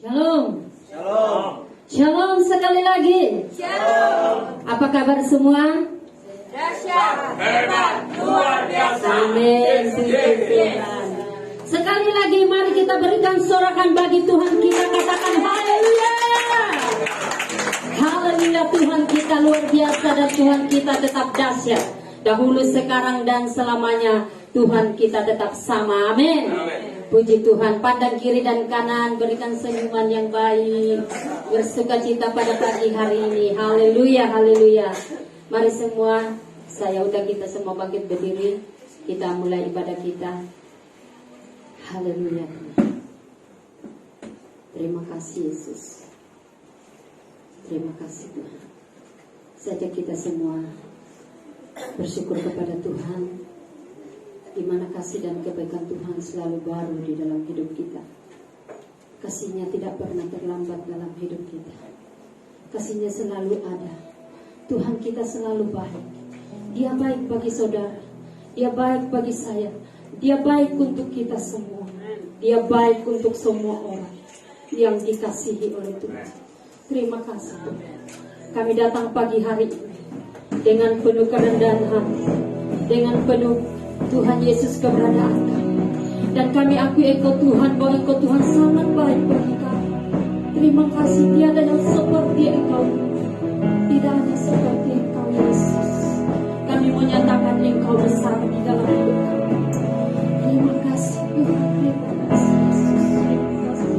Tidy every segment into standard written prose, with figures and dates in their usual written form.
Shalom. Shalom. Shalom sekali lagi. Shalom. Apa kabar semua? Dahsyat, hebat, luar biasa. Amin. Puji Tuhan. Sekali lagi mari kita berikan sorakan bagi Tuhan kita, katakan haleluya. Haleluya, Tuhan kita luar biasa dan Tuhan kita tetap dahsyat. Dahulu, sekarang dan selamanya Tuhan kita tetap sama. Amin. Puji Tuhan. Pandang kiri dan kanan, berikan senyuman yang baik, bersuka cita pada pagi hari ini. Haleluya, haleluya. Mari semua, saya undang kita semua bangkit berdiri. Kita mulai ibadah kita. Haleluya. Terima kasih Yesus. Terima kasih Tuhan. Saja kita semua bersyukur kepada Tuhan, di mana kasih dan kebaikan Tuhan selalu baru di dalam hidup kita. Kasih-Nya tidak pernah terlambat dalam hidup kita. Kasih-Nya selalu ada. Tuhan kita selalu baik. Dia baik bagi saudara. Dia baik bagi saya. Dia baik untuk kita semua. Dia baik untuk semua orang yang dikasihi oleh Tuhan. Terima kasih Tuhan. Kami datang pagi hari ini dengan penuh kerendahan hati, dengan penuh Tuhan Yesus keberadaan kami. Dan kami akui Engkau Tuhan, bahwa Engkau Tuhan sangat baik bagi kami. Terima kasih, tiada yang seperti Engkau. Tidak ada seperti Engkau Yesus. Kami menyatakan Engkau besar di dalam hidup kami. Terima kasih Tuhan, terima kasih Yesus. Terima kasih.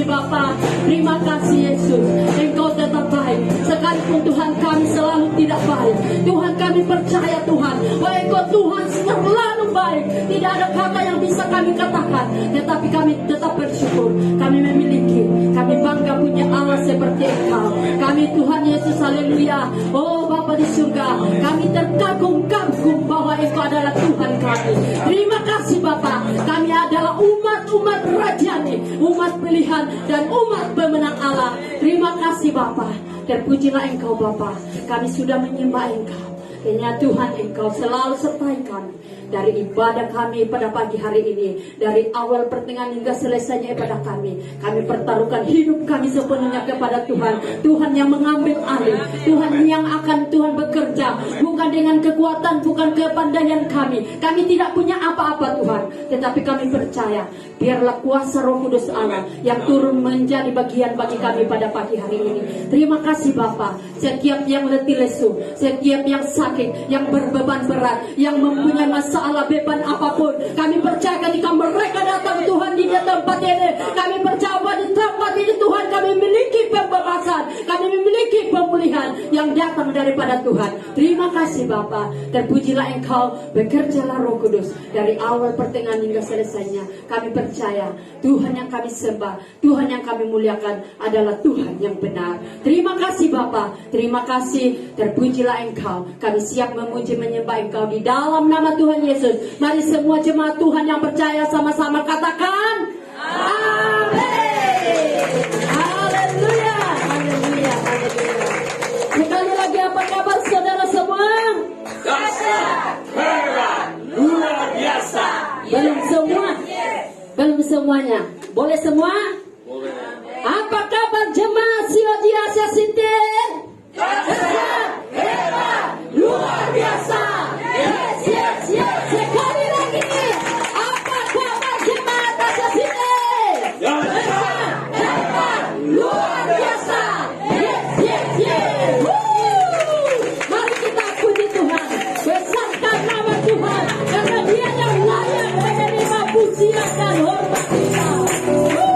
Bapa. Terima kasih Yesus, Engkau tetap baik. Sekalipun Tuhan kami selalu tidak baik, Tuhan kami percaya Tuhan bahwa Engkau Tuhan selalu baik. Tidak ada kata yang bisa kami katakan, tetapi kami tetap bersyukur. Kami memiliki, kami bangga punya Allah seperti Engkau. Kami Tuhan Yesus, haleluya. Oh Bapa di surga, kami terkagum-kagum bahwa Engkau adalah Tuhan kami. Terima kasih Bapa, kami adalah umat rajani, umat pilihan dan umat pemenang Allah. Terima kasih Bapa, terpujilah Engkau Bapa. Kami sudah menyembah Engkau. Kiranya Tuhan Engkau selalu sertai kami dari ibadah kami pada pagi hari ini, dari awal pertengahan hingga selesainya ibadah kami. Kami pertaruhkan hidup kami sepenuhnya kepada Tuhan. Tuhan yang mengambil alih, Tuhan yang akan Tuhan bekerja, bukan dengan kekuatan, bukan kepandaian kami. Kami tidak punya apa-apa Tuhan, tetapi kami percaya biarlah kuasa Roh Kudus Allah yang turun menjadi bagian bagi kami pada pagi hari ini. Terima kasih Bapa. Setiap yang letih lesu, setiap yang sakit, yang berbeban berat, yang mempunyai masalah beban apapun, kami percaya ketika mereka datang Tuhan di tempat ini, kami percaya bahwa di tempat ini Tuhan kami memiliki pembebasan, kami memiliki pemulihan yang datang daripada Tuhan. Terima kasih Bapa. Terpujilah Engkau, bekerjalah Roh Kudus dari awal pertengahan hingga selesainya. Kami percaya Tuhan yang kami sembah, Tuhan yang kami muliakan adalah Tuhan yang benar. Terima kasih Bapa, terima kasih. Terpujilah Engkau. Kami siap memuji menyembah Engkau di dalam nama Tuhan Yesus. Mari semua jemaat Tuhan yang percaya sama-sama katakan amin. Haleluya, haleluya, haleluya. Sekali lagi, apa kabar saudara semua? Dahsyat, hebat, luar biasa. Belum semua? Belum semuanya. Boleh semua? Boleh. Apa kabar jemaat Siloji Asia City? Dahsyat, hebat, luar biasa. Yes, yes, yes. Sekali lagi. Apa kabar jemaat Asia City? Dahsyat, hebat, luar biasa. Yes, yes, yes. Woo! Mari kita puji Tuhan, besarkan nama Tuhan, karena Dia yang layak menerima pujian dan hormat kita. Woo!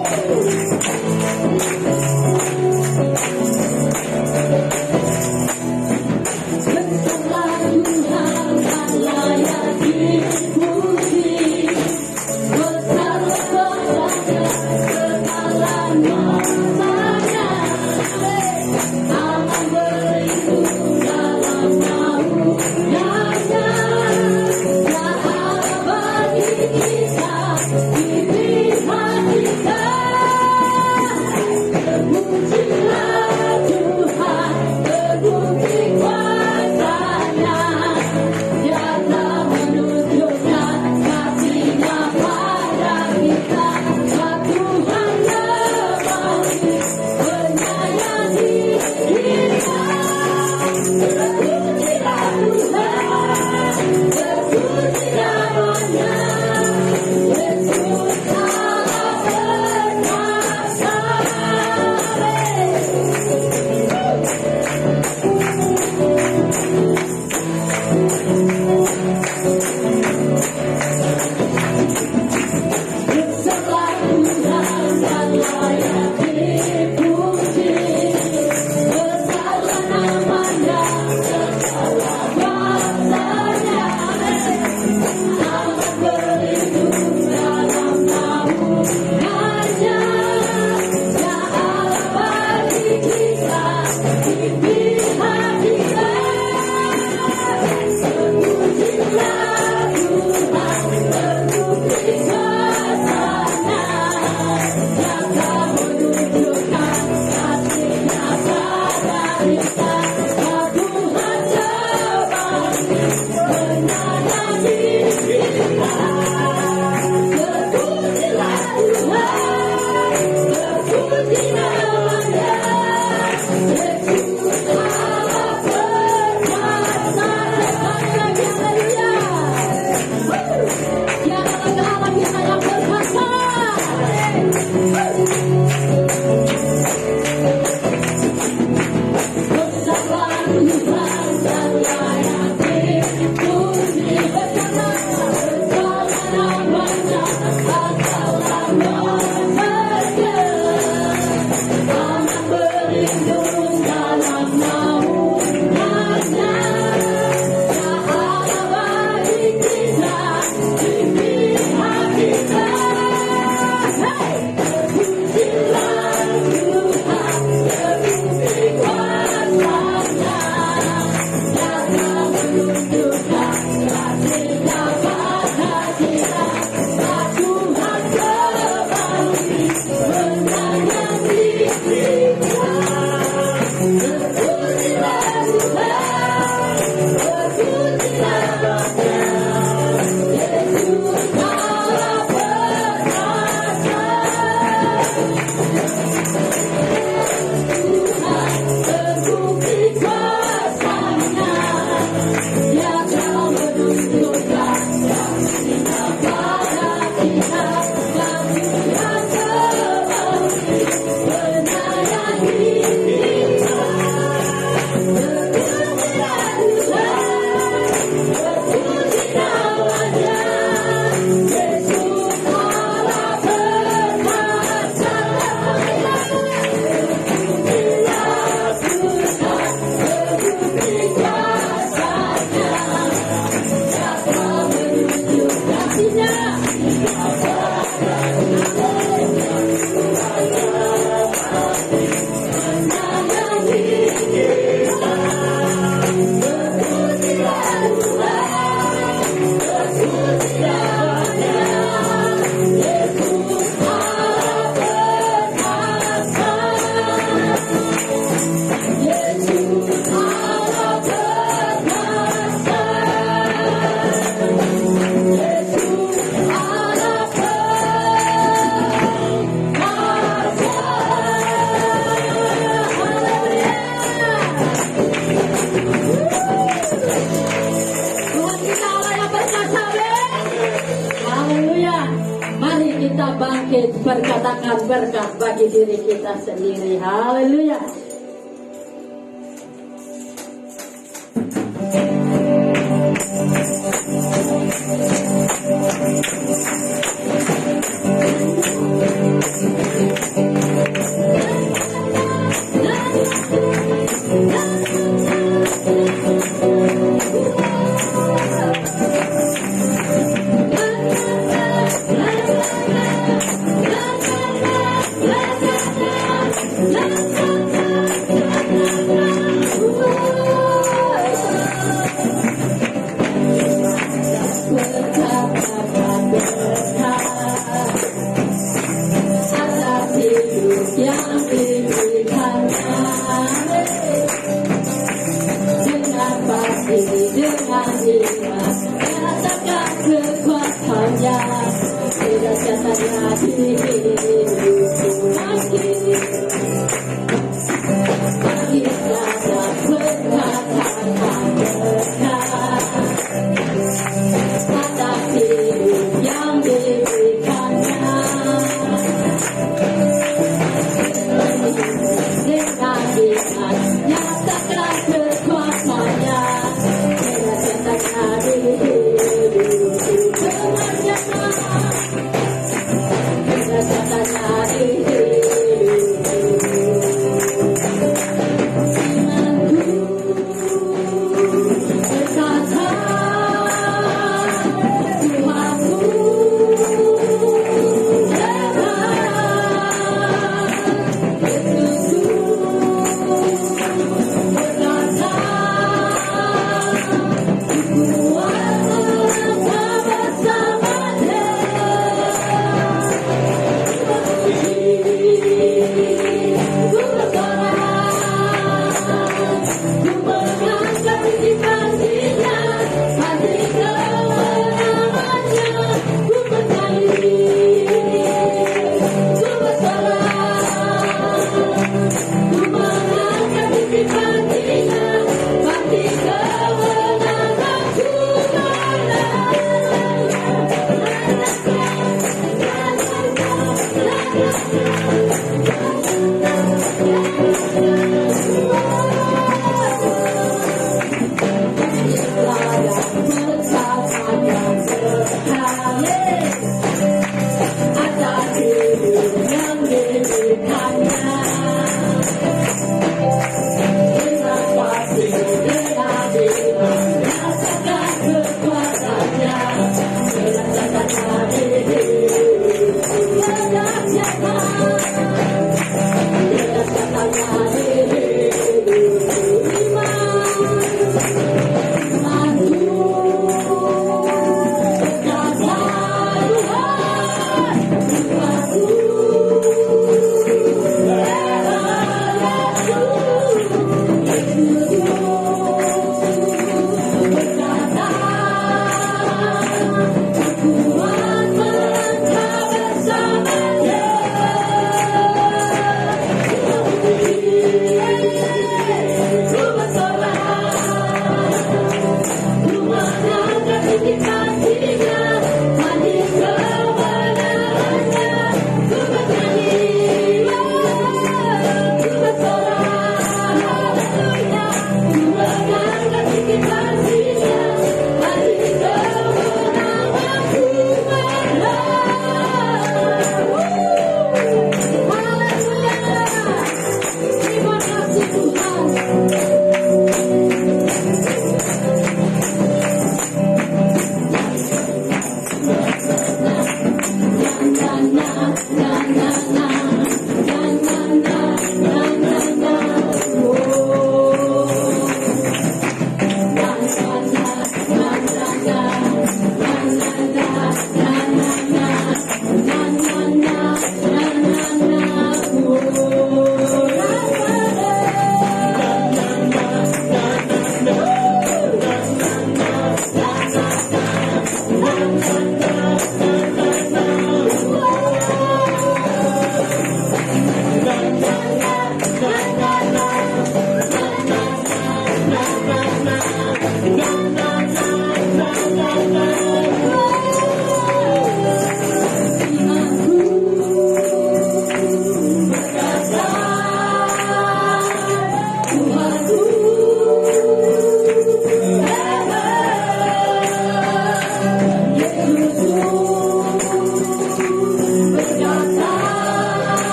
berkatakan berkat bagi diri kita sendiri. Haleluya.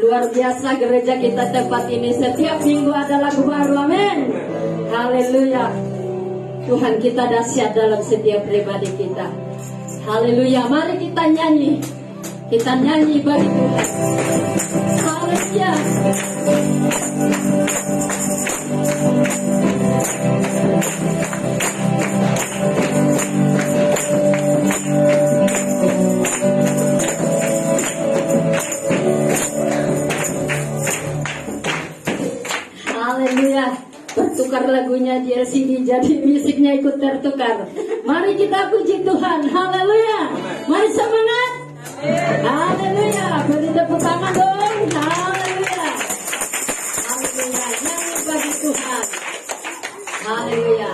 Luar biasa gereja kita tempat ini. Setiap minggu ada lagu baru. Amin. Haleluya. Tuhan kita dahsyat dalam setiap pribadi kita. Haleluya. Mari kita nyanyi. Kita nyanyi bagi Tuhan. Haleluya. Haleluya. Bertukar lagunya di LCD, jadi musiknya ikut tertukar. Mari kita puji Tuhan. Haleluya. Mari semangat. Haleluya. Beri tepuk tangan dong. Haleluya. Haleluya. Nyanyi bagi Tuhan. Haleluya.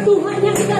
Tuhan yang kita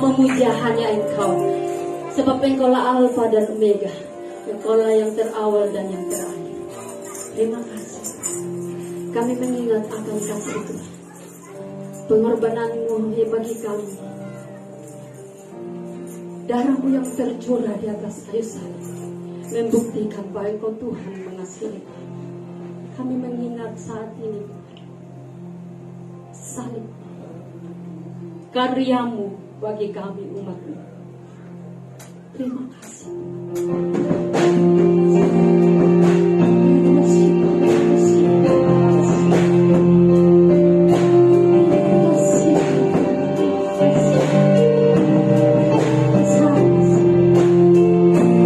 Memuja hanya Engkau, sebab Engkaulah Alfa dan Omega, Engkaulah yang terawal dan yang terakhir. Terima kasih. Kami mengingat akan kasih itu, pengorbanan-Mu bagi kami, darah-Mu yang tercurah di atas kayu salib, membuktikan bahwa Engkau Tuhan mengasihi kami. Kami mengingat saat ini salib, karya-Mu bagi kami umat-Mu. Terima kasih.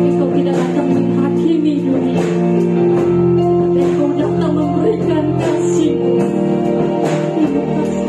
Engkau tidak datang menghakimi dunia, tapi Engkau datang memberikan kasih-Mu. Terima kasih.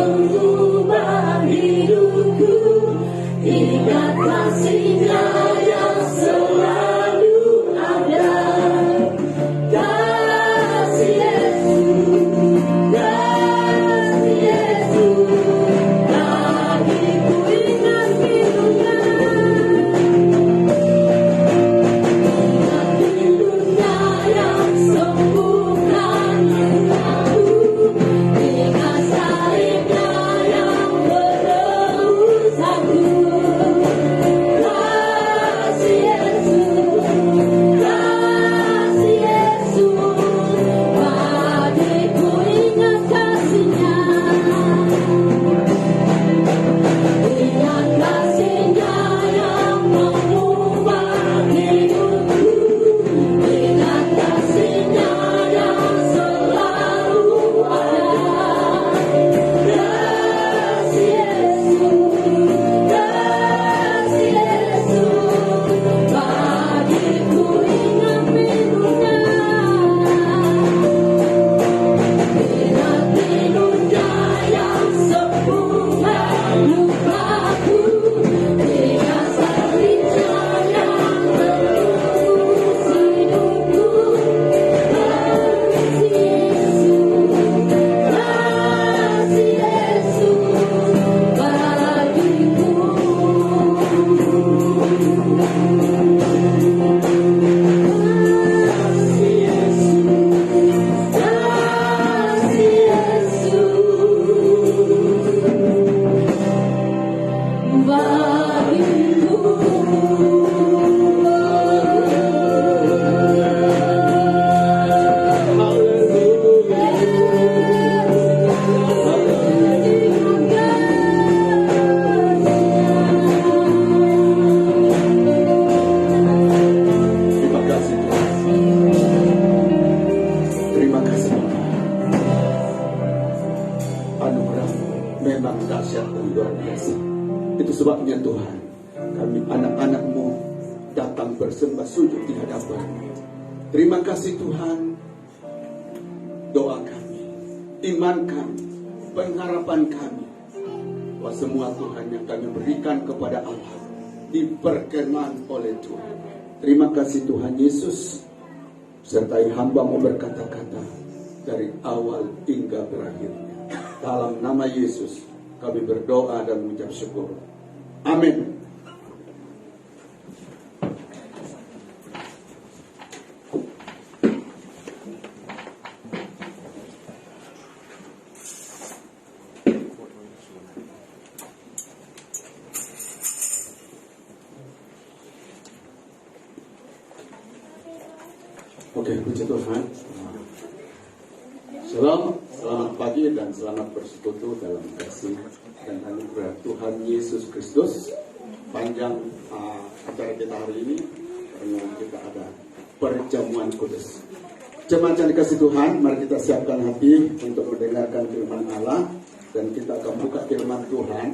mengubah hidupku, ingat kasih-Nya yang selalu ada. Kasih Yesus, kasih Yesus, bagiku ingat hidupnya. Ingat hidupnya yang sembuhkan lukaku, ingat salibnya yang menebus aku. Kasih Yesus, kasih Yesus, bagiku ingat kasih-Nya. Ingat kasih-Nya yang mengubah hidupku, ingat kasih-Nya yang selalu ada. Kasih Yesus, kasih Yesus, bagiku ingat hidupnya. Ingat hidupnya yang sembuhkan lukaku, ingat salibnya yang menebus hidupku. Kasih Yesus, kasih Yesus, bagiku. Kasih Yesus, kasih Yesus, bagiku. Terima kasih Tuhan. Terima kasih Bapa. Anugerah-Mu memang dahsyat dan luar biasa. Itu sebabnya Tuhan, kami anak-anak-Mu datang bersembah sujud di hadapan-Mu. Terima kasih Tuhan. Doa kami, iman kami, pengharapan kami, bahwa semua Tuhan yang kami berikan kepada Allah diperkenan oleh Tuhan. Terima kasih Tuhan Yesus, sertai hamba-Mu berkata-kata dari awal hingga berakhirnya. Dalam nama Yesus kami berdoa dan mengucap syukur. Amin. Oke, puji Tuhan. Shalom, selamat pagi dan selamat bersekutu dalam kasih dan anugerah Tuhan Yesus Kristus. Panjang acara kita hari ini karena kita ada perjamuan kudus. Jemaat yang dikasih Tuhan, mari kita siapkan hati untuk mendengarkan firman Allah, dan kita akan buka firman Tuhan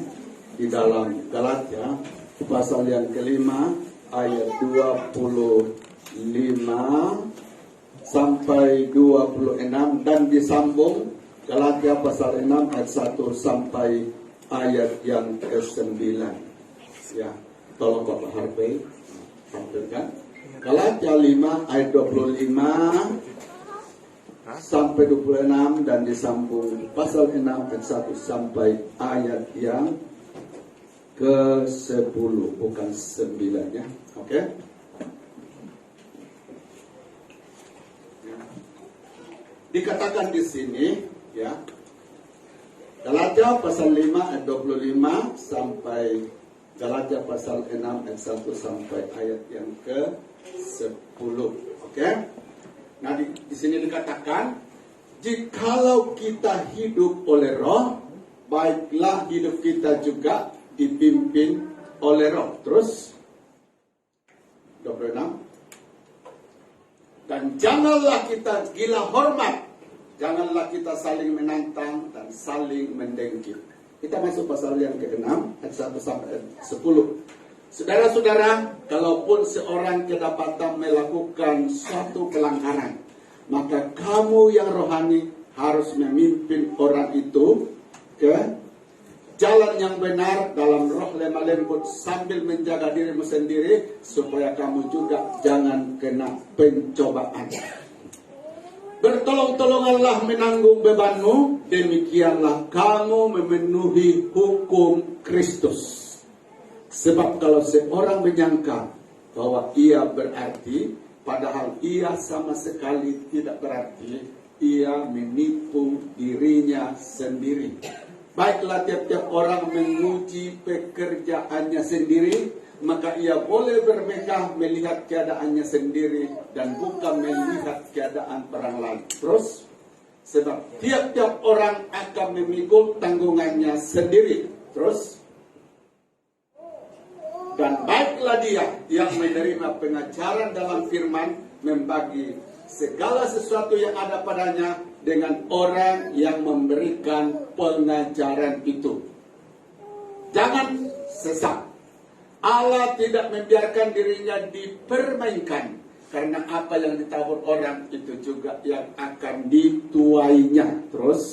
di dalam Galatia pasal yang kelima ayat 25 sampai 26 dan disambung Galatia pasal 6 ayat 1 sampai ayat yang ke-9. Ya, tolong Bapak Harvey tampilkan. Galatia 5 ayat 25 sampai 26 dan disambung pasal 6 ayat 1 sampai ayat yang ke-10, bukan 9 ya. Oke? Dikatakan di sini ya, Galatia pasal 5 ayat 25 sampai Galatia pasal 6 ayat 1 sampai ayat yang ke-10. Oke? Nah, di sini dikatakan, jikalau kita hidup oleh Roh, baiklah hidup kita juga dipimpin oleh Roh. Terus 26. Dan janganlah kita gila hormat, janganlah kita saling menantang dan saling mendengki. Kita masuk pasal yang ke-6 ayat 1 sampai 10. Saudara-saudara, kalaupun seorang kedapatan melakukan suatu pelanggaran, maka kamu yang rohani harus memimpin orang itu ke lemah lembut sambil menjaga dirimu sendiri supaya kamu juga jangan kena pencobaan. Bertolong-tolonganlah menanggung bebanmu, demikianlah kamu memenuhi hukum Kristus. Sebab kalau seorang menyangka bahwa ia berarti, padahal ia sama sekali tidak berarti, ia menipu dirinya sendiri. Baiklah tiap-tiap orang menguji pekerjaannya sendiri, maka ia boleh bermegah melihat keadaannya sendiri dan bukan melihat keadaan orang lain. Terus, sebab tiap-tiap orang akan memikul tanggungannya sendiri. Terus, dan baiklah dia yang menerima pengajaran dalam firman, membagi segala sesuatu yang ada padanya dengan orang yang memberikan pengajaran itu. Jangan sesat. Allah tidak membiarkan dirinya dipermainkan, karena apa yang ditabur orang itu juga yang akan dituainya. Terus,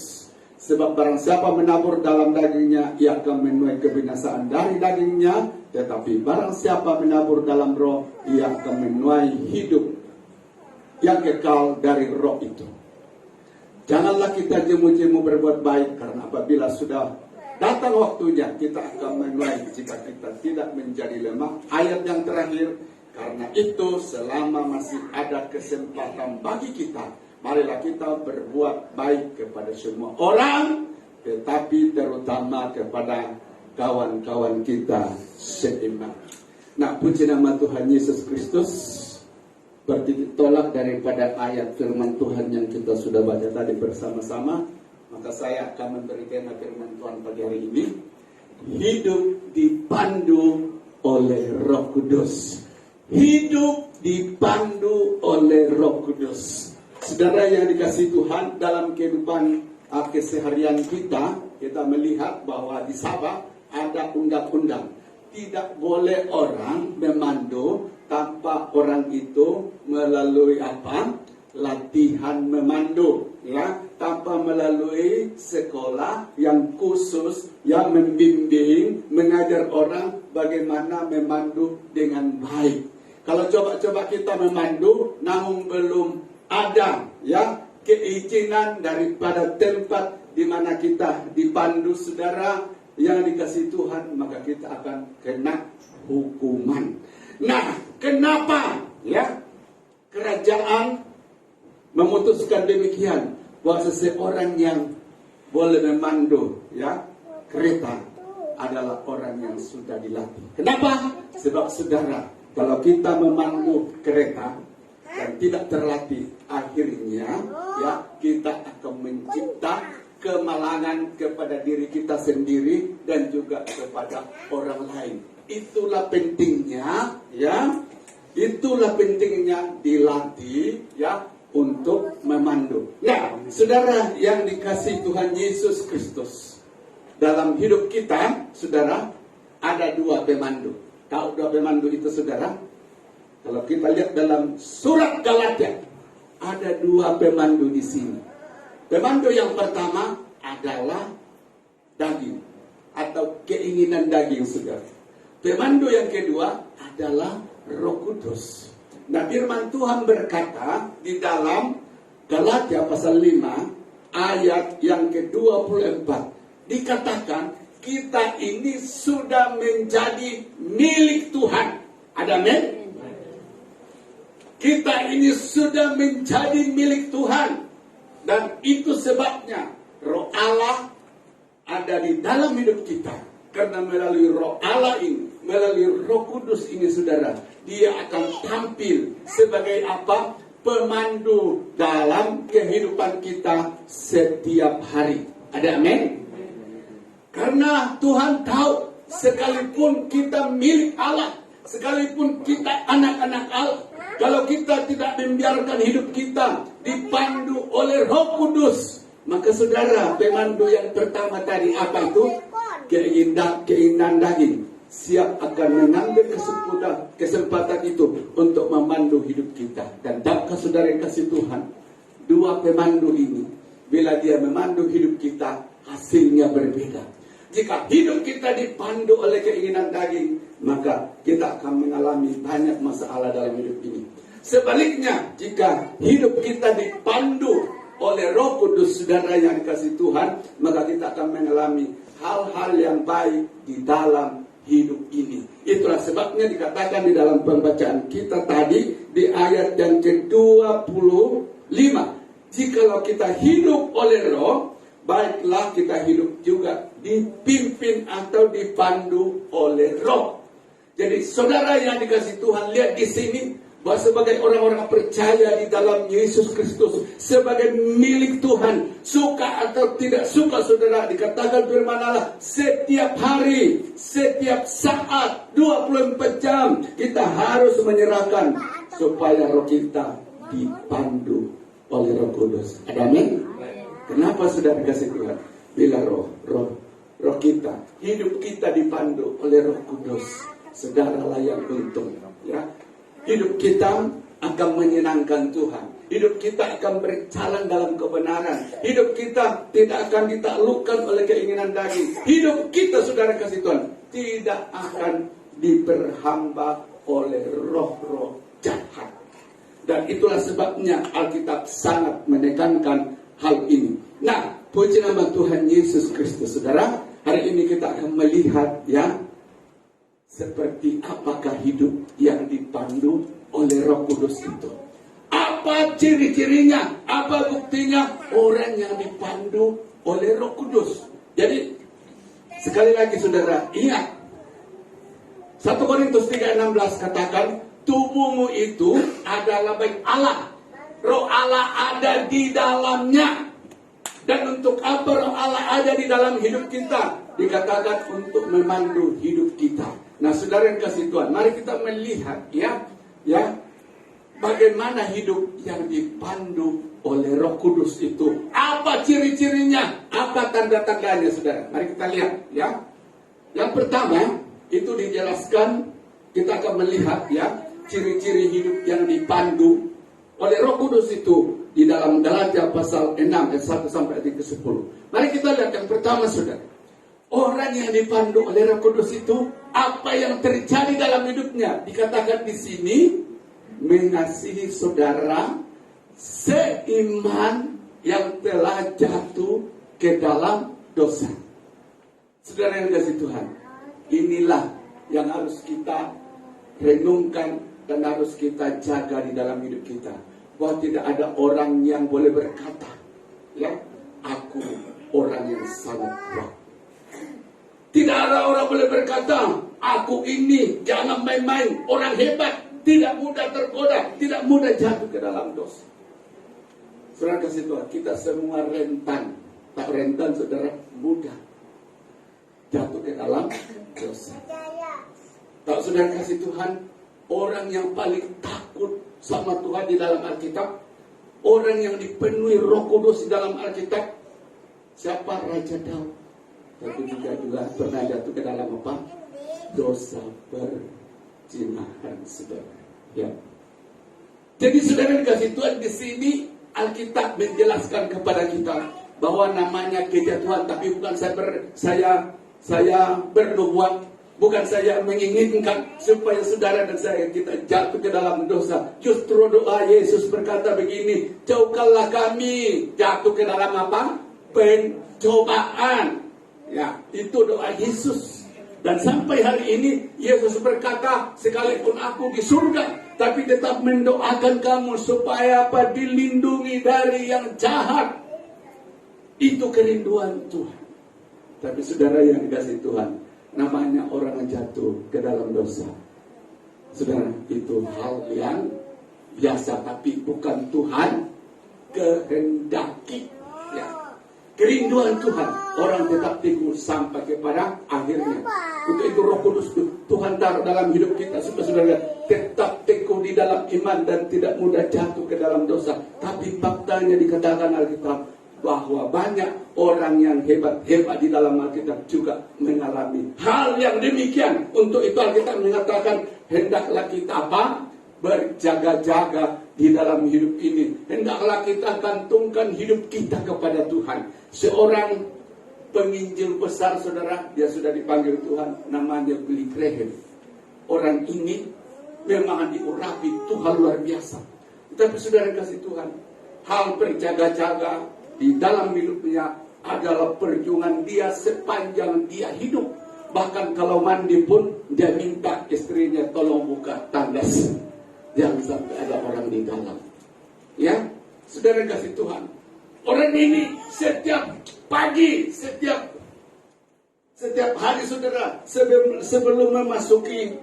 sebab barang siapa menabur dalam dagingnya, ia akan menuai kebinasaan dari dagingnya, tetapi barang siapa menabur dalam roh, ia akan menuai hidup yang kekal dari roh itu. Janganlah kita jemu-jemu berbuat baik, karena apabila sudah datang waktunya, kita akan menuai jika kita tidak menjadi lemah. Ayat yang terakhir, karena itu selama masih ada kesempatan bagi kita, marilah kita berbuat baik kepada semua orang, tetapi terutama kepada kawan-kawan kita seiman. Nah, puji nama Tuhan Yesus Kristus. Bertitik tolak daripada ayat firman Tuhan yang kita sudah baca tadi bersama-sama, maka saya akan memberi tema firman Tuhan pagi hari ini, hidup dipandu oleh Roh Kudus. Hidup dipandu oleh Roh Kudus. Saudara yang dikasihi Tuhan, dalam kehidupan keseharian kita melihat bahwa di Sabah ada undang-undang. Tidak boleh orang memandu tanpa orang itu melalui latihan memandu, ya, tanpa melalui sekolah yang khusus yang membimbing, mengajar orang bagaimana memandu dengan baik. Kalau coba-coba kita memandu, namun belum ada, ya, keizinan daripada tempat di mana kita dipandu, saudara yang dikasihi Tuhan, maka kita akan kena hukuman. Nah, kenapa ya kerajaan memutuskan demikian, bahwa seseorang yang boleh memandu, ya, kereta adalah orang yang sudah dilatih. Kenapa? Sebab saudara, kalau kita memandu kereta dan tidak terlatih, akhirnya ya kita akan mencipta kemalangan kepada diri kita sendiri dan juga kepada orang lain. Itulah pentingnya, ya, itulah pentingnya dilatih, ya, untuk memandu. Nah, saudara yang dikasihi Tuhan Yesus Kristus, dalam hidup kita, saudara, ada dua pemandu. Tahu dua pemandu itu, saudara? Kalau kita lihat dalam surat Galatia, ada dua pemandu di sini. Pemandu yang pertama adalah daging atau keinginan daging, saudara. Pemandu yang kedua adalah Roh Kudus. Nah, firman Tuhan berkata di dalam Galatia pasal 5 ayat yang ke-24, dikatakan kita ini sudah menjadi milik Tuhan. Ada amin? Kita ini sudah menjadi milik Tuhan. Dan itu sebabnya Roh Allah ada di dalam hidup kita. Karena melalui Roh Allah ini, melalui Roh Kudus ini, saudara, dia akan tampil sebagai apa? Pemandu dalam kehidupan kita setiap hari. Ada amin? Karena Tuhan tahu, sekalipun kita milik Allah, sekalipun kita anak-anak Allah, kalau kita tidak membiarkan hidup kita dipandu oleh Roh Kudus, maka saudara, pemandu yang pertama tadi apa itu? Keinginan daging siap akan mengambil kesempatan itu untuk memandu hidup kita. Dan dapat saudara yang kasih Tuhan, dua pemandu ini, bila dia memandu hidup kita, hasilnya berbeda. jika hidup kita dipandu oleh keinginan daging, maka kita akan mengalami banyak masalah dalam hidup ini. Sebaliknya, jika hidup kita dipandu oleh Roh Kudus, saudara yang dikasihi Tuhan, maka kita akan mengalami hal-hal yang baik di dalam hidup ini. Itulah sebabnya dikatakan di dalam pembacaan kita tadi di ayat yang ke-25, jikalau kita hidup oleh Roh, baiklah kita hidup juga dipimpin atau dipandu oleh Roh. Jadi saudara yang dikasihi Tuhan, lihat di sini bahwa sebagai orang-orang percaya di dalam Yesus Kristus, sebagai milik Tuhan, suka atau tidak suka saudara, dikatakan firman Allah, setiap hari, setiap saat, 24 jam, kita harus menyerahkan supaya roh kita dipandu oleh Roh Kudus. Ada amin? Kenapa saudara dikasih Tuhan? Bila roh kita, hidup kita dipandu oleh Roh Kudus, saudaralah yang untung, ya. Hidup kita akan menyenangkan Tuhan. Hidup kita akan berjalan dalam kebenaran. Hidup kita tidak akan ditaklukkan oleh keinginan daging. Hidup kita, saudara kasih Tuhan, tidak akan diperhamba oleh roh-roh jahat. Dan itulah sebabnya Alkitab sangat menekankan hal ini. Nah, puji nama Tuhan Yesus Kristus, saudara. Hari ini kita akan melihat, ya, seperti apakah hidup yang dipandu oleh Roh Kudus itu. Apa ciri-cirinya? Apa buktinya orang yang dipandu oleh Roh Kudus? Jadi, sekali lagi saudara, ingat. 1 Korintus 3:16 katakan, tubuhmu itu adalah baik Allah. Roh Allah ada di dalamnya. Dan untuk apa roh Allah ada di dalam hidup kita? Dikatakan untuk memandu hidup kita. Nah, saudara yang kasih Tuhan, mari kita melihat ya, bagaimana hidup yang dipandu oleh Roh Kudus itu. Apa ciri-cirinya? Apa tanda-tandanya, saudara? Mari kita lihat, ya. Yang pertama, itu dijelaskan, kita akan melihat, ya, ciri-ciri hidup yang dipandu oleh Roh Kudus itu di dalam Galatia pasal 6 ayat 1 sampai ayat 10. Mari kita lihat yang pertama, saudara. Orang yang dipandu oleh Roh Kudus itu, apa yang terjadi dalam hidupnya? Dikatakan di sini, mengasihi saudara seiman yang telah jatuh ke dalam dosa. Saudara yang dikasihi Tuhan, inilah yang harus kita renungkan dan harus kita jaga di dalam hidup kita. Bahwa tidak ada orang yang boleh berkata, ya, aku orang yang sangat kuat. Tidak ada orang boleh berkata, aku ini jangan main-main, orang hebat, tidak mudah tergoda, tidak mudah jatuh ke dalam dosa. Saudara kasih Tuhan, kita semua rentan, tak rentan saudara, mudah jatuh ke dalam dosa. Tak saudara kasih Tuhan, orang yang paling takut sama Tuhan di dalam Alkitab, orang yang dipenuhi Roh Kudus di dalam Alkitab, siapa? Raja Daud. Tapi juga pernah jatuh ke dalam apa? Dosa perzinahan, saudara. Ya. Jadi saudara dikasih Tuhan, di sini Alkitab menjelaskan kepada kita bahwa namanya kejatuhan, tapi bukan saya bernubuat, bukan saya menginginkan supaya saudara dan saya kita jatuh ke dalam dosa. Justru doa Yesus berkata begini, jauhkanlah kami jatuh ke dalam apa? Pencobaan. Ya, itu doa Yesus. Dan sampai hari ini Yesus berkata, sekalipun aku di surga, tapi tetap mendoakan kamu supaya apa? Dilindungi dari yang jahat. Itu kerinduan Tuhan. Tapi saudara yang dikasihi Tuhan, namanya orang yang jatuh ke dalam dosa, saudara, itu hal yang biasa, tapi bukan Tuhan kehendaki. Ya. Kerinduan Tuhan, orang tetap teguh sampai kepada akhirnya. Untuk itu Roh Kudus Tuhan taruh dalam hidup kita supaya saudara tetap teguh di dalam iman dan tidak mudah jatuh ke dalam dosa. Tapi faktanya dikatakan Alkitab bahwa banyak orang yang hebat-hebat di dalam Alkitab juga mengalami hal yang demikian. Untuk itu Alkitab mengatakan, hendaklah kita apa? Berjaga-jaga di dalam hidup ini. Hendaklah kita gantungkan hidup kita kepada Tuhan. Seorang penginjil besar saudara, dia sudah dipanggil Tuhan, namanya Billy Graham. Orang ini memang diurapi Tuhan luar biasa. Tapi saudara kasih Tuhan, hal berjaga-jaga di dalam hidupnya adalah perjuangan dia sepanjang dia hidup. Bahkan kalau mandi pun dia minta istrinya tolong buka tandas, jangan sampai ada orang di dalam. Ya, saudara kasih Tuhan, orang ini setiap pagi, setiap hari saudara, sebelum memasuki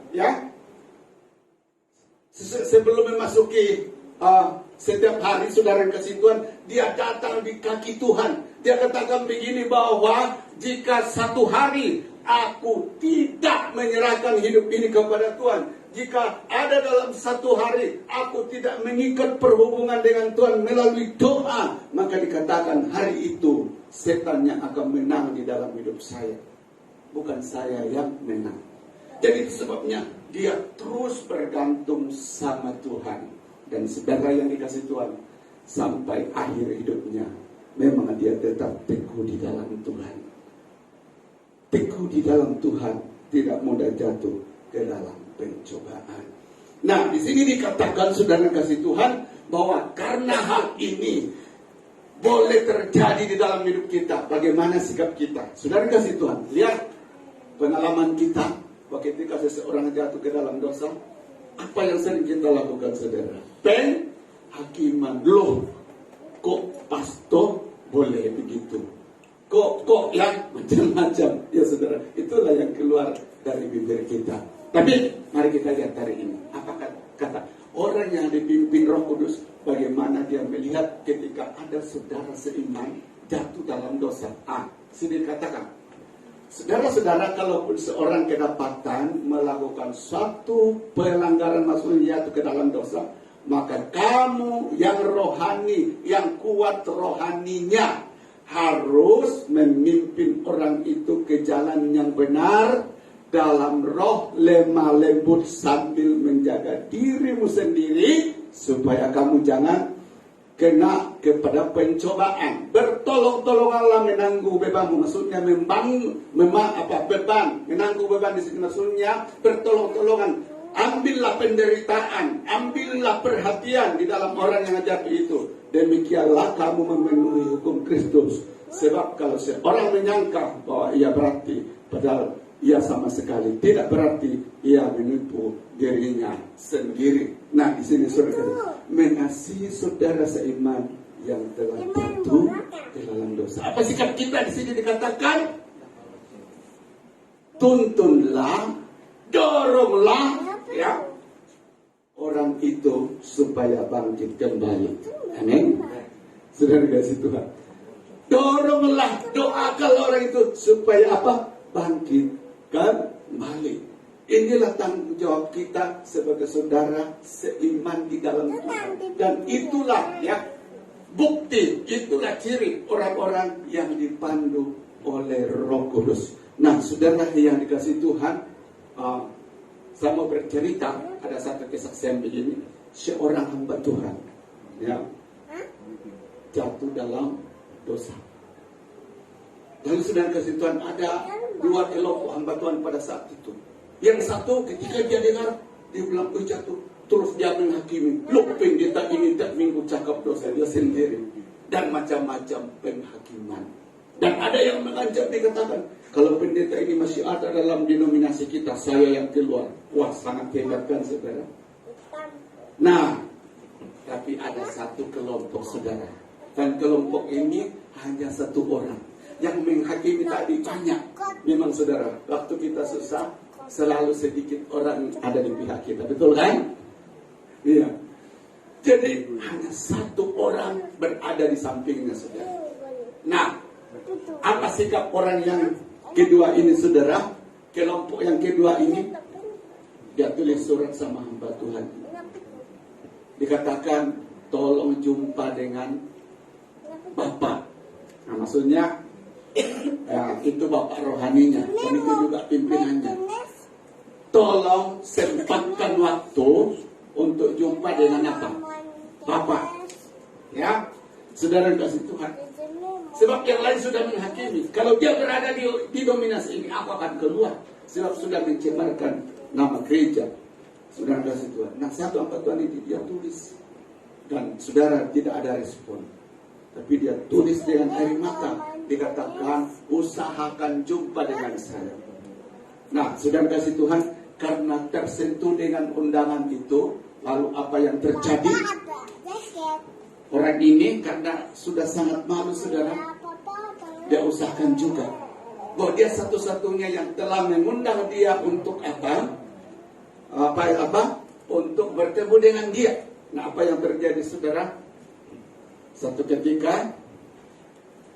setiap hari saudara yang kasih Tuhan, dia datang di kaki Tuhan. Dia katakan begini, bahwa jika satu hari aku tidak menyerahkan hidup ini kepada Tuhan, jika ada dalam satu hari aku tidak mengikat perhubungan dengan Tuhan melalui doa, maka dikatakan hari itu setan yang akan menang di dalam hidup saya, bukan saya yang menang. Jadi itu sebabnya dia terus bergantung sama Tuhan. Dan saudara yang dikasih Tuhan, sampai akhir hidupnya memang dia tetap teguh di dalam Tuhan. Teguh di dalam Tuhan, tidak mudah jatuh ke dalam pencobaan. Nah, di sini dikatakan saudara kasih Tuhan, bahwa karena hal ini boleh terjadi di dalam hidup kita, bagaimana sikap kita? Saudara kasih Tuhan, lihat pengalaman kita ketika seseorang jatuh ke dalam dosa. Apa yang sering kita lakukan saudara? Penghakiman. Loh, kok pastor boleh begitu? Kok yang macam-macam? Ya saudara, itulah yang keluar dari bibir kita. Tapi mari kita lihat hari ini, apa kata orang yang dipimpin Roh Kudus, bagaimana dia melihat ketika ada saudara seiman jatuh dalam dosa. Sini katakan, saudara-saudara, kalau seorang kedapatan melakukan suatu pelanggaran, maksudnya jatuh ke dalam dosa, maka kamu yang rohani, yang kuat rohaninya, harus memimpin orang itu ke jalan yang benar dalam roh lemah lembut, sambil menjaga dirimu sendiri supaya kamu jangan kena kepada pencobaan. Bertolong-tolonganlah menanggung bebanmu, maksudnya beban, menanggung beban di sini maksudnya bertolong-tolongan. Ambillah penderitaan, ambillah perhatian di dalam orang yang jatuh itu. Demikianlah kamu memenuhi hukum Kristus. Sebab kalau seorang menyangka bahwa ia berarti, padahal ia sama sekali tidak berarti, ia menipu dirinya sendiri. Nah, di sini saudara, mengasihi saudara seiman yang telah jatuh ke dalam dosa. Apa sikap kita di sini dikatakan? Tuntunlah, doronglah, ya, orang itu supaya bangkit kembali. Amin. Saudara kasih Tuhan, doronglah, doakan orang itu supaya apa? Bangkit kembali. Inilah tanggung jawab kita sebagai saudara seiman di dalam Tuhan. Dan itulah ya bukti, itulah ciri orang-orang yang dipandu oleh Roh Kudus. Nah, saudara yang dikasih Tuhan, saya mau bercerita, ada satu kesaksian begini. Seorang hamba Tuhan ya jatuh dalam dosa. Lalu saudara kasih Tuhan, ada dua kelompok hamba Tuhan pada saat itu. Yang satu ketika dia dengar, dia bilang, jatuh. Terus dia menghakimi. Loh, pendeta ini tak minggu cakap dosa dia sendiri. Dan macam-macam penghakiman. Dan ada yang mengancam, dikatakan, kalau pendeta ini masih ada dalam denominasi kita, saya yang keluar. Wah, sangat hebat kan saudara. Nah, tapi ada satu kelompok saudara. Dan kelompok ini hanya satu orang. Yang menghakimi tadi banyak. Memang saudara, waktu kita susah, selalu sedikit orang ada di pihak kita. Betul kan? Iya. Jadi hanya satu orang berada di sampingnya saudara. Nah, apa sikap orang yang kedua ini saudara? Kelompok yang kedua ini, dia tulis surat sama hamba Tuhan. Dikatakan, tolong jumpa dengan Bapak. Nah, maksudnya itu Bapak rohaninya, dan itu juga pimpinannya. Tolong sempatkan waktu untuk jumpa dengan apa? Bapak. Ya, saudara kasih Tuhan. Sebab yang lain sudah menghakimi. Kalau dia berada di dominasi ini, aku akan keluar. Sebab sudah mencemarkan nama gereja. Saudara kasih Tuhan. Nah, satu hamba Tuhan ini dia tulis. Dan saudara tidak ada respon. Tapi dia tulis dengan air mata. Dikatakan, usahakan jumpa dengan saya. Nah, saudara kasih Tuhan, karena tersentuh dengan undangan itu, lalu apa yang terjadi? Orang ini karena sudah sangat malu, saudara, dia usahakan juga. Bahwa dia satu-satunya yang telah mengundang dia untuk apa? Untuk bertemu dengan dia. Nah, apa yang terjadi, saudara? Satu ketika,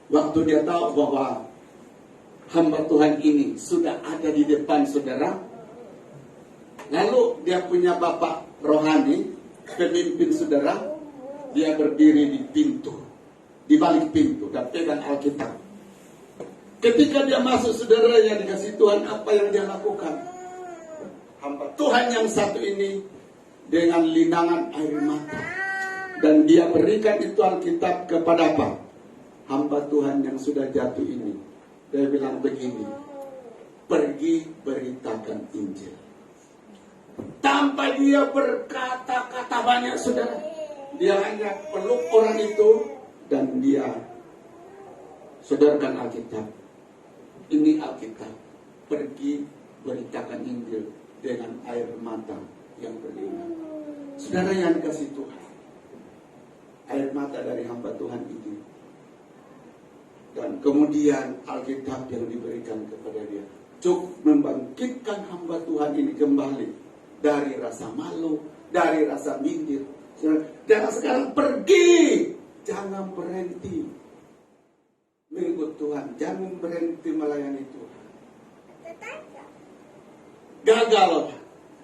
waktu dia tahu bahwa hamba Tuhan ini sudah ada di depan saudara, lalu dia punya bapak rohani, pemimpin saudara, dia berdiri di pintu, di balik pintu, dan pegang Alkitab. Ketika dia masuk, saudara yang dikasih Tuhan, apa yang dia lakukan? Hamba Tuhan yang satu ini dengan linangan air mata, dan dia berikan itu Alkitab kepada apa? Hamba Tuhan yang sudah jatuh ini. Dia bilang begini, pergi beritakan Injil. Tanpa dia berkata-kata banyak, saudara, dia hanya peluk orang itu dan dia sodorkan Alkitab. Ini Alkitab, pergi beritakan Injil dengan air mata yang berlinang. Saudara yang dikasih Tuhan, air mata dari hamba Tuhan ini, dan kemudian Alkitab yang diberikan kepada dia cukup membangkitkan hamba Tuhan ini kembali dari rasa malu, dari rasa minder. Dan sekarang pergi, jangan berhenti mengikut Tuhan, jangan berhenti melayani Tuhan. Gagal,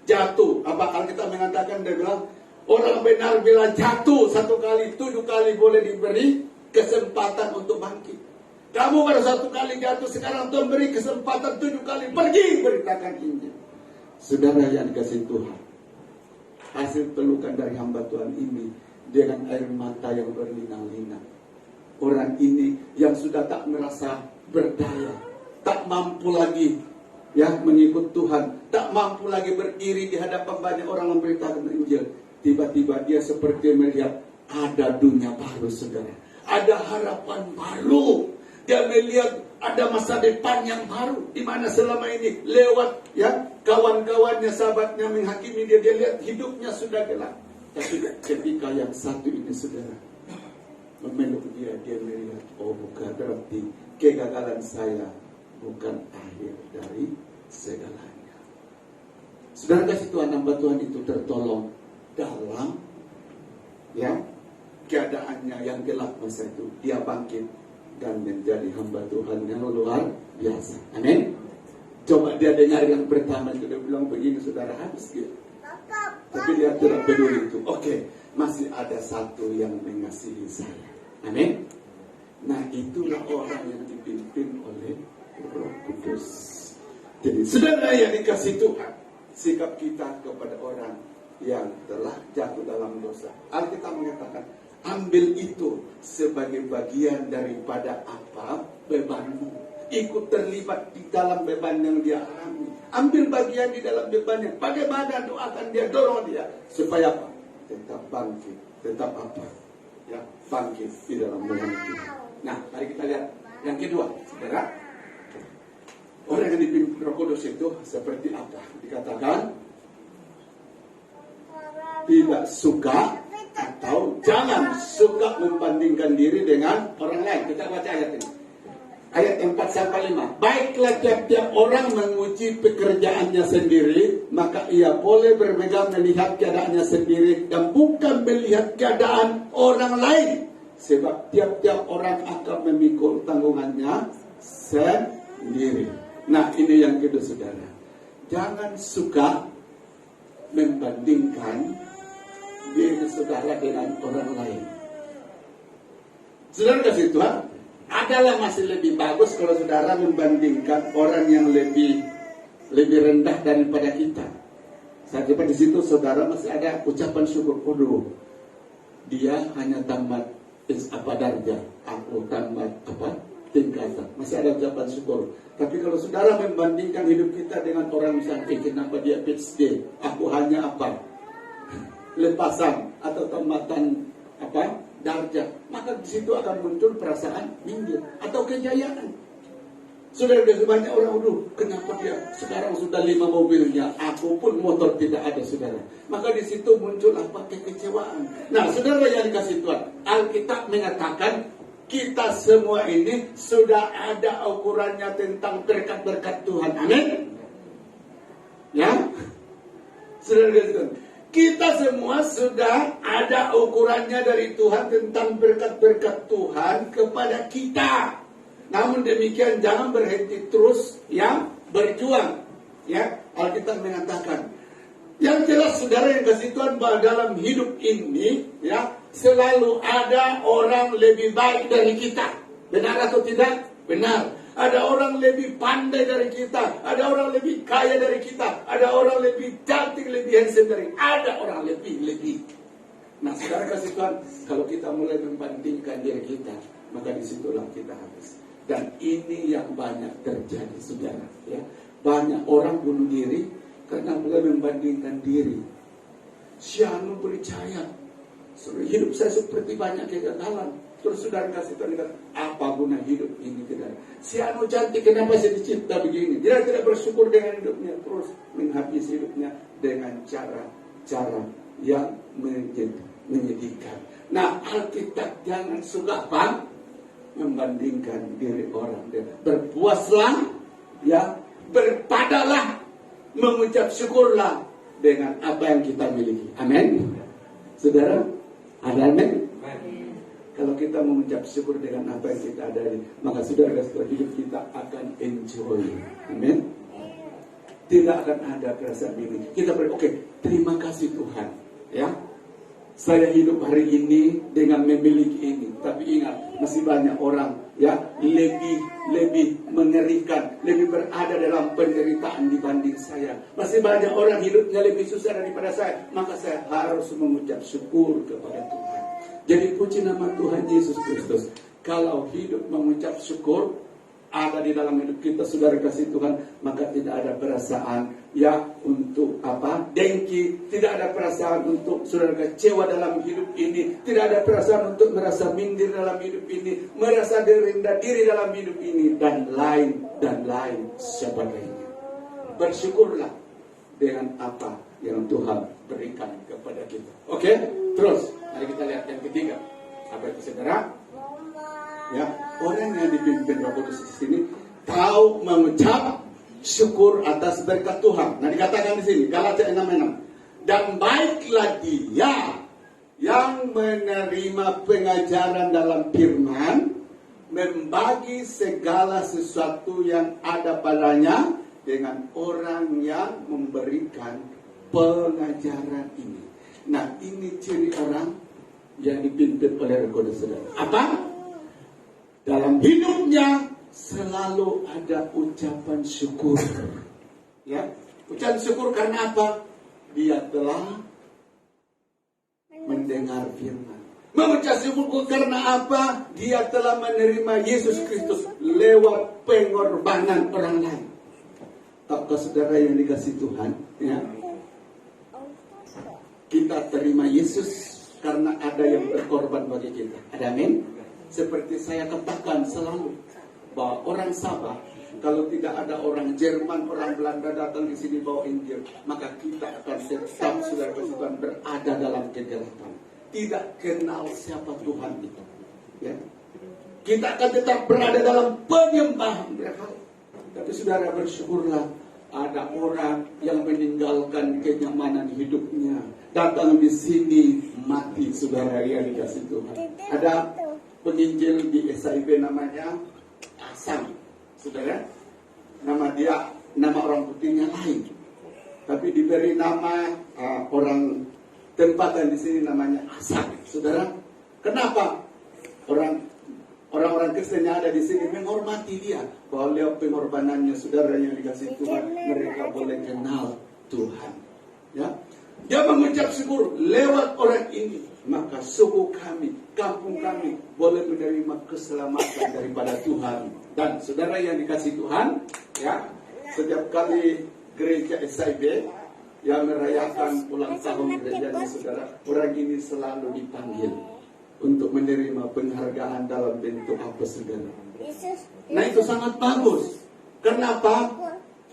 jatuh. Apa Alkitab mengatakan, dia bilang orang benar bila jatuh 1 kali, 7 kali boleh diberi kesempatan untuk bangkit. Kamu baru 1 kali jatuh, sekarang Tuhan beri kesempatan 7 kali. Pergi beritakan Injil. Saudara yang dikasih Tuhan, hasil pelukan dari hamba Tuhan ini dengan air mata yang berlinang-linang. Orang ini yang sudah tak merasa berdaya, tak mampu lagi mengikut Tuhan, tak mampu lagi berdiri di hadapan banyak orang memberitakan Injil. Tiba-tiba dia seperti melihat ada dunia baru, saudara. Ada harapan baru. Dia melihat ada masa depan yang baru, di mana selama ini lewat kawan-kawannya, sahabatnya menghakimi dia, dia lihat hidupnya sudah gelap. Tapi ketika yang satu ini, saudara, memeluk dia, dia melihat, oh bukan, berarti kegagalan saya bukan akhir dari segalanya. Saudara kasih Tuhan, hamba Tuhan itu tertolong dalam keadaannya yang gelap masa itu. Dia bangkit dan menjadi hamba Tuhan yang luar biasa. Amin. Coba dia dengar yang pertama itu, dia bilang begini, saudara, habis gitu. Tapi dia tidak peduli itu. Oke, masih ada satu yang mengasihi saya. Amin. Nah, itulah orang yang dipimpin oleh Roh Kudus. Jadi, saudara yang dikasih Tuhan, sikap kita kepada orang yang telah jatuh dalam dosa, Alkitab mengatakan, ambil itu sebagai bagian daripada apa? Bebanmu. Ikut terlibat di dalam beban yang dia alami. Ambil bagian di dalam bebannya. Bagaimana doakan dia, dorong dia supaya apa? Tetap bangkit, tetap apa? Bangkit di dalam beban kita. Nah, mari kita lihat yang kedua, saudara. Orang yang dipimpin Roh Kudus itu seperti apa? Dikatakan tidak suka atau jangan suka membandingkan diri dengan orang lain. Kita baca ayat ini. Ayat 4-5. Baiklah tiap-tiap orang menguji pekerjaannya sendiri, maka ia boleh berpegang melihat keadaannya sendiri dan bukan melihat keadaan orang lain. Sebab tiap-tiap orang akan memikul tanggungannya sendiri. Nah, ini yang kedua, saudara. Jangan suka membandingkan diri saudara dengan orang lain. Saudara kasih Tuhan, adalah masih lebih bagus kalau saudara membandingkan orang yang lebih rendah daripada kita. Saya coba di situ saudara masih ada ucapan syukur. Dia hanya tamat apa darjah, aku tambah apa tingkatan. Masih ada ucapan syukur. Tapi kalau saudara membandingkan hidup kita dengan orang misalnya, kenapa dia PhD, aku hanya apa lepasan atau tambatan apa darjah, maka di situ akan muncul perasaan minggir atau kejayaan. Sudah banyak orang, kenapa dia sekarang sudah 5 mobilnya, aku pun motor tidak ada, saudara. Maka di situ muncul apa kekecewaan. Nah, saudara yang dikasih Tuhan, Alkitab mengatakan kita semua ini sudah ada ukurannya tentang berkat-berkat Tuhan. Amin. Ya, saudara dikasih Tuhan, kita semua sudah ada ukurannya dari Tuhan tentang berkat-berkat Tuhan kepada kita. Namun demikian jangan berhenti terus ya berjuang. Ya, Alkitab mengatakan yang jelas saudara yang kasih Tuhan bahwa dalam hidup ini ya selalu ada orang lebih baik dari kita. Benar atau tidak? Benar. Ada orang lebih pandai dari kita, ada orang lebih kaya dari kita, ada orang lebih cantik, lebih handsome dari, ada orang lebih. Nah, saudara kasih Tuhan, kalau kita mulai membandingkan diri kita, maka disitulah kita habis. Dan ini yang banyak terjadi, saudara. Ya, banyak orang bunuh diri karena mulai membandingkan diri. Siapa percaya? Hidup saya seperti banyak kegagalan. Terus saudara kasih Tuhan, apa guna hidup ini tidak? Si anu cantik, kenapa saya dicipta begini? Dia tidak bersyukur dengan hidupnya, terus menghabisi hidupnya dengan cara yang menyedihkan. Nah, Alkitab jangan suka apa? Membandingkan diri orang. Berpuaslah, ya, berpadalah, mengucap syukurlah dengan apa yang kita miliki. Amin. Saudara, ada amin? Kalau kita mengucap syukur dengan apa yang kita ada, maka saudara, hidup kita akan enjoy. Amin. Tidak akan ada perasaan ini. Kita terima kasih Tuhan. Ya, saya hidup hari ini dengan memiliki ini. Tapi ingat, masih banyak orang ya lebih mengerikan, lebih berada dalam penderitaan dibanding saya. Masih banyak orang hidupnya lebih susah daripada saya. Maka saya harus mengucap syukur kepada Tuhan. Jadi puji nama Tuhan Yesus Kristus. Kalau hidup mengucap syukur ada di dalam hidup kita, saudara kasih Tuhan, maka tidak ada perasaan ya untuk apa dengki, tidak ada perasaan untuk saudara kecewa dalam hidup ini, tidak ada perasaan untuk merasa minder dalam hidup ini, merasa rendah diri dalam hidup ini, dan lain sebagainya. Bersyukurlah dengan apa yang Tuhan berikan kepada kita. Oke? Terus mari kita lihat yang ketiga. Apa itu, saudara? Ya, orang yang dipimpin Roh Kudus di sini tahu mengucap syukur atas berkat Tuhan. Nah, dikatakan di sini Galatia 6:6. Dan baiklah dia yang menerima pengajaran dalam firman, membagi segala sesuatu yang ada padanya dengan orang yang memberikan pengajaran ini. Nah, ini ciri orang yang dipimpin oleh Roh Kudus, saudara. Apa? Dalam hidupnya selalu ada ucapan syukur. Ya, ucapan syukur karena apa? Dia telah mendengar firman. Mengucap syukur karena apa? Dia telah menerima Yesus Kristus lewat pengorbanan orang lain. Tahukah saudara yang dikasih Tuhan? Ya, kita terima Yesus karena ada yang berkorban bagi kita. Ada amin? Seperti saya katakan selalu, bahwa orang Sabah, kalau tidak ada orang Jerman, orang Belanda datang di sini bawa Injil, maka kita akan tetap, saudara Tuhan, berada dalam kegelapan, tidak kenal siapa Tuhan itu. Ya, kita akan tetap berada dalam penyembahan berhala. Tapi saudara, bersyukurlah, ada orang yang meninggalkan kenyamanan hidupnya, datang di sini mati, saudara yang dikasih Tuhan. Ada penginjil di SIB namanya Asam, saudara. Nama orang putihnya lain, tapi diberi nama orang tempatan di sini namanya Asam, saudara. Kenapa? Orang-orang Kristen yang ada di sini menghormati dia, bahwa lewat pengorbanannya, saudara yang dikasih Tuhan, mereka boleh kenal Tuhan. Ya, Dia mengucap syukur lewat orang ini, maka suku kami, kampung kami boleh menerima keselamatan daripada Tuhan. Dan saudara yang dikasih Tuhan, ya, setiap kali gereja SIB yang merayakan ulang tahun gerejanya saudara, orang ini selalu dipanggil untuk menerima penghargaan dalam bentuk apa saudara. Nah itu sangat bagus. Kenapa?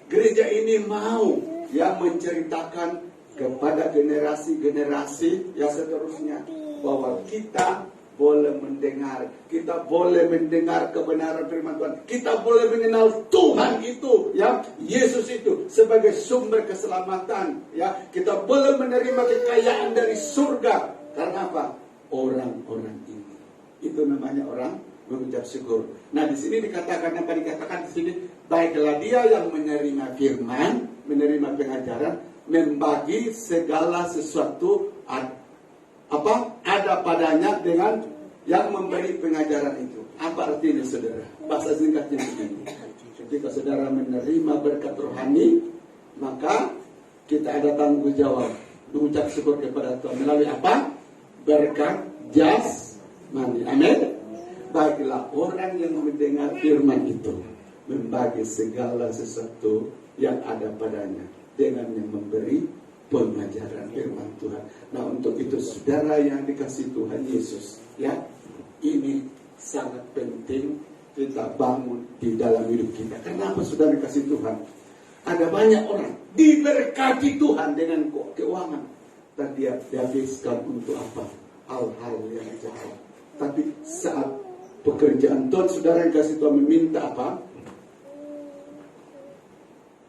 Gereja ini mau yang menceritakan kepada generasi-generasi yang seterusnya bahwa kita boleh mendengar, kita boleh mendengar kebenaran firman Tuhan, kita boleh mengenal Tuhan itu, ya, Yesus itu sebagai sumber keselamatan, ya, kita boleh menerima kekayaan dari surga. Karena apa? Orang-orang ini, itu namanya orang mengucap syukur. Nah di sini dikatakan apa? Dikatakan di sini, baiklah dia yang menerima firman, menerima pengajaran, membagi segala sesuatu ada padanya dengan yang memberi pengajaran itu. Apa artinya saudara? Bahasa singkatnya begini. Ketika saudara menerima berkat rohani, maka kita ada tanggung jawab mengucap syukur kepada Tuhan melalui apa? Berkat jasmani. Amin. Baiklah orang yang mendengar firman itu membagi segala sesuatu yang ada padanya dengan yang memberi pengajaran firman Tuhan. Nah untuk itu saudara yang dikasih Tuhan Yesus, ya, ini sangat penting kita bangun di dalam hidup kita. Kenapa saudara dikasih Tuhan? Ada banyak orang diberkati Tuhan dengan keuangan, dan dia dihabiskan untuk apa? Hal-hal yang jahat. Tapi saat pekerjaan Tuhan, saudara yang kasih Tuhan meminta apa?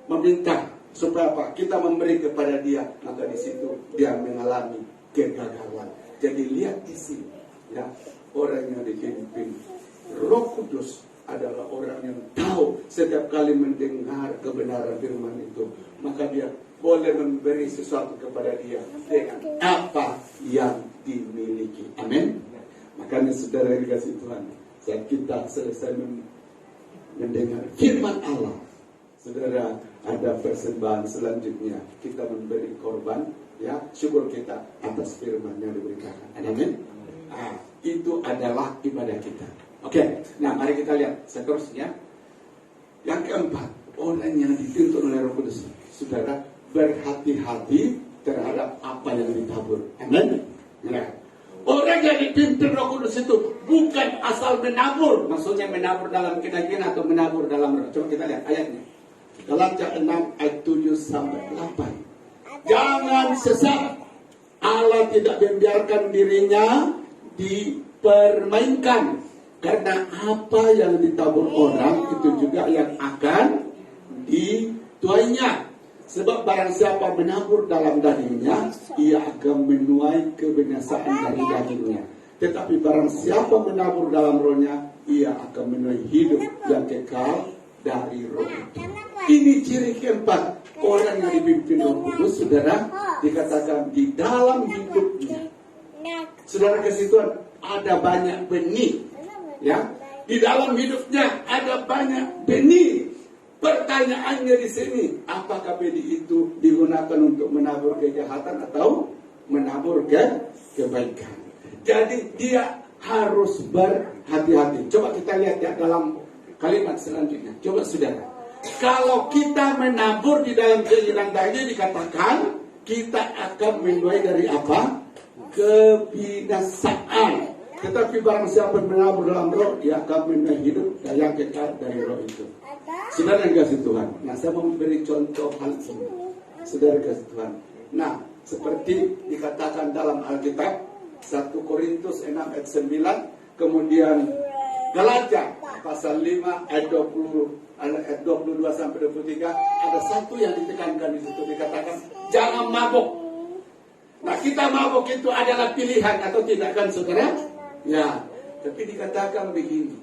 Meminta supaya apa? Kita memberi kepada dia, maka di situ dia mengalami kegagalan. Jadi lihat di sini, ya, orang yang dipimpin Roh Kudus adalah orang yang tahu setiap kali mendengar kebenaran firman itu, maka dia boleh memberi sesuatu kepada dia dengan apa yang dimiliki. Amin. Makanya saudara yang dikasih Tuhan, saat kita selesai mendengar firman Allah, saudara, ada persembahan selanjutnya. Kita memberi korban, ya, syukur kita atas firman yang diberikan. Amin. Itu adalah ibadah kita. Oke, nah mari kita lihat seterusnya. Yang keempat, orang yang dituntun oleh Roh Kudus, saudara, berhati-hati terhadap apa yang ditabur. Amin. Nah, orang yang dipimpin Roh Kudus itu bukan asal menabur, maksudnya menabur dalam keyakinan atau menabur dalam roh. Coba kita lihat ayatnya. Galatia 6 ayat 7 sampai 8. Jangan sesat. Allah tidak membiarkan dirinya dipermainkan. Karena apa yang ditabur orang itu juga yang akan dituainya. Sebab barang siapa menabur dalam dagingnya, ia akan menuai kebinasaan dari dagingnya. Tetapi barang siapa menabur dalam rohnya, ia akan menuai hidup yang kekal dari roh itu. Ini ciri keempat orang yang dipimpin Roh Kudus, saudara, dikatakan di dalam hidupnya. Saudara kasih Tuhan, ada banyak benih, ya, di dalam hidupnya ada banyak benih. Pertanyaannya di sini, apakah benih itu digunakan untuk menabur kejahatan atau menabur kebaikan? Jadi dia harus berhati-hati. Coba kita lihat ya dalam kalimat selanjutnya. Coba saudara, kalau kita menabur di dalam keinginan tadi, dikatakan kita akan menuai dari apa? Kebinasaan. Tetapi barang siapa menabur dalam roh, dia akan menuai hidup yang kekal dari roh itu. Saudara yang kasih Tuhan, nah saya mau memberi contoh hal ini. Saudara kasih Tuhan, nah seperti dikatakan dalam Alkitab 1 Korintus 6 ayat 9, kemudian Galatia pasal 5 ayat 22 sampai 23, ada satu yang ditekankan di situ, dikatakan jangan mabuk. Nah kita mabuk itu adalah pilihan atau tidak kan saudara? Ya, tapi dikatakan begini,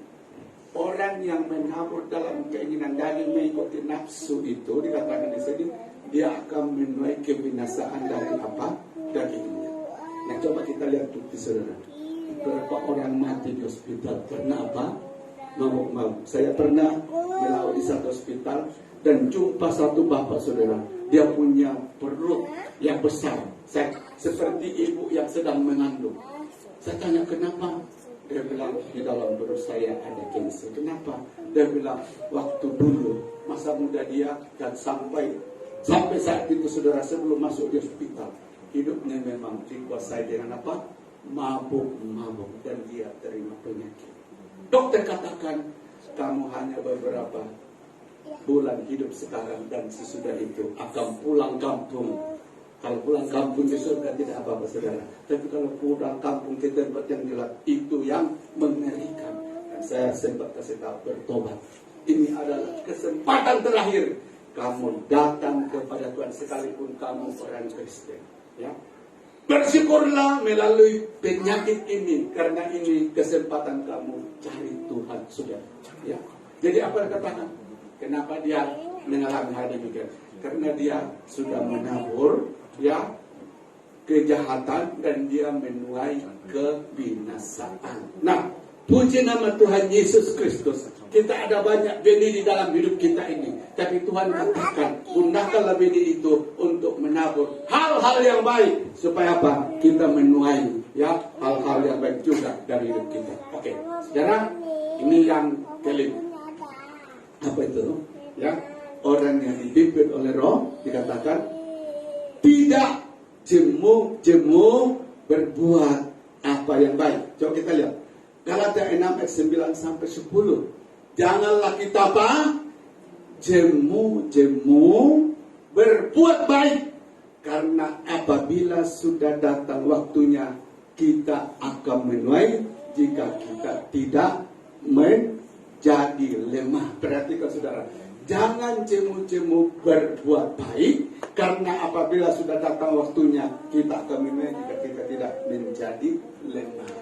orang yang menabur dalam keinginan daging mengikuti nafsu itu, dikatakan di sini dia akan menuai kebinasaan dari apa? Dagingnya. Nah coba kita lihat bukti saudara. Berapa orang mati di hospital karena apa? Mabuk-mabuk. Saya pernah melawat di satu hospital dan jumpa satu bapak saudara. Dia punya perut yang besar. Saya seperti ibu yang sedang mengandung. Saya tanya kenapa? Dia bilang di dalam perut saya ada kanker. Kenapa? Dia bilang waktu dulu masa muda dia dan sampai saat itu saudara sebelum masuk di hospital, hidupnya memang dikuasai dengan apa? Mabuk dan dia terima penyakit. Dokter katakan kamu hanya beberapa bulan hidup sekarang dan sesudah itu akan pulang kampung. Kalau pulang kampung ke surga tidak apa-apa saudara. Tapi kalau pulang kampung ke tempat yang gelap, itu yang mengerikan. Dan saya sempat kasih tahu bertobat. Ini adalah kesempatan terakhir kamu datang kepada Tuhan sekalipun kamu orang Kristen. Ya, bersyukurlah melalui penyakit ini karena ini kesempatan kamu cari Tuhan saudara. Ya, jadi apa yang katakan? Kenapa dia mengalami hal demikian? Karena dia sudah menabur ya kejahatan dan dia menuai kebinasaan. Nah, puji nama Tuhan Yesus Kristus. Kita ada banyak benih di dalam hidup kita ini, tapi Tuhan katakan gunakanlah benih itu untuk menabur hal-hal yang baik supaya apa? Kita menuai ya hal-hal yang baik juga dari hidup kita. Oke, saudara, ini yang kelima. Apa itu? Ya, orang yang dipimpin oleh Roh dikatakan tidak jemu-jemu berbuat apa yang baik. Coba kita lihat Galatia 6 ayat 9 sampai 10. Janganlah kita apa? Jemu-jemu berbuat baik, karena apabila sudah datang waktunya kita akan menuai jika kita tidak menjadi lemah. Perhatikan saudara, jangan jemu-jemu berbuat baik, karena apabila sudah datang waktunya kita akan menuai jika kita tidak menjadi lemah.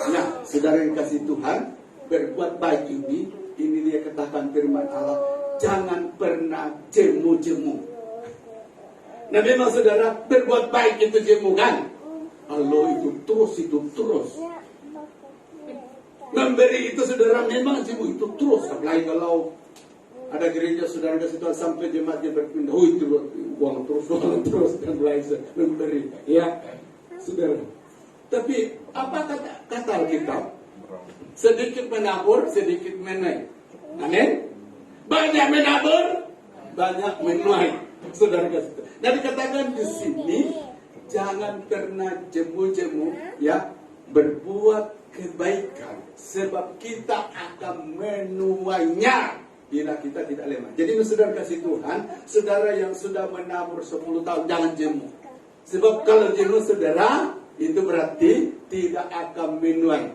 Nah, saudara yang kasih Tuhan, berbuat baik ini dia katakan firman Allah, jangan pernah jemu-jemu. Nah memang saudara, berbuat baik itu jemu kan? Allah itu terus. Memberi itu saudara memang jemu itu terus. Apalagi kalau ada gereja saudara kasih Tuhan sampai jemaatnya berpindah, itu uang terus dan mulai memberi. Ya, saudara. Tapi apa kata Alkitab? Sedikit menabur, sedikit menuai. Amin. Banyak menabur, banyak menuai. Saudara kasih. Nah dikatakan di sini, jangan pernah jemu-jemu, ya, berbuat kebaikan, sebab kita akan menuainya bila kita tidak lemah. Jadi saudara kasih Tuhan, saudara yang sudah menabur 10 tahun, jangan jemu. Sebab kalau jemu saudara, itu berarti tidak akan menuai.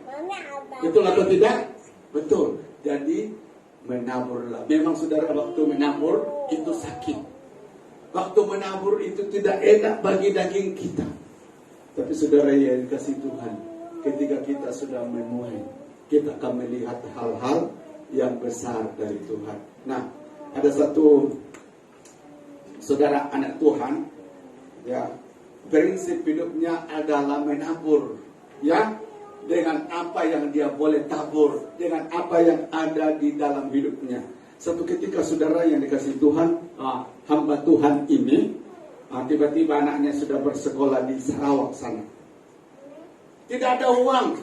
Betul atau tidak? Betul. Jadi menaburlah. Memang saudara waktu menabur itu sakit. Waktu menabur itu tidak enak bagi daging kita. Tapi saudara yang dikasih Tuhan, ketika kita sudah menuai, kita akan melihat hal-hal yang besar dari Tuhan. Nah, ada satu saudara anak Tuhan, ya, prinsip hidupnya adalah menabur, ya, dengan apa yang dia boleh tabur, dengan apa yang ada di dalam hidupnya. Satu ketika saudara yang dikasih Tuhan, hamba Tuhan ini, tiba-tiba anaknya sudah bersekolah di Sarawak sana. Tidak ada uang,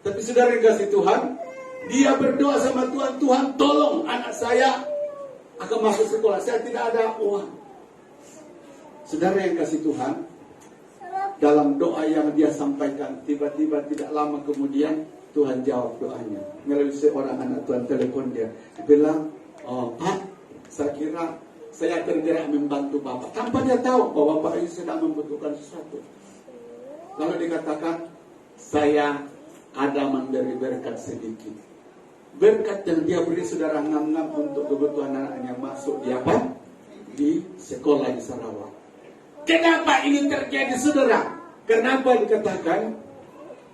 tapi saudara yang dikasih Tuhan, dia berdoa sama Tuhan, Tuhan tolong anak saya akan masuk sekolah, saya tidak ada uang. Saudara yang kasih Tuhan, dalam doa yang dia sampaikan, tiba-tiba tidak lama kemudian Tuhan jawab doanya. Melalui seorang anak Tuhan telepon dia bilang, Pak, saya kira saya tergerak membantu Bapak, tanpa dia tahu bahwa Bapak ini sedang membutuhkan sesuatu. Lalu dikatakan, saya ada memberi berkat sedikit. Berkat yang dia beri saudara ngam-ngam untuk kebutuhan anaknya masuk di apa? Di sekolah di Sarawak. Kenapa ini terjadi saudara? Kenapa dikatakan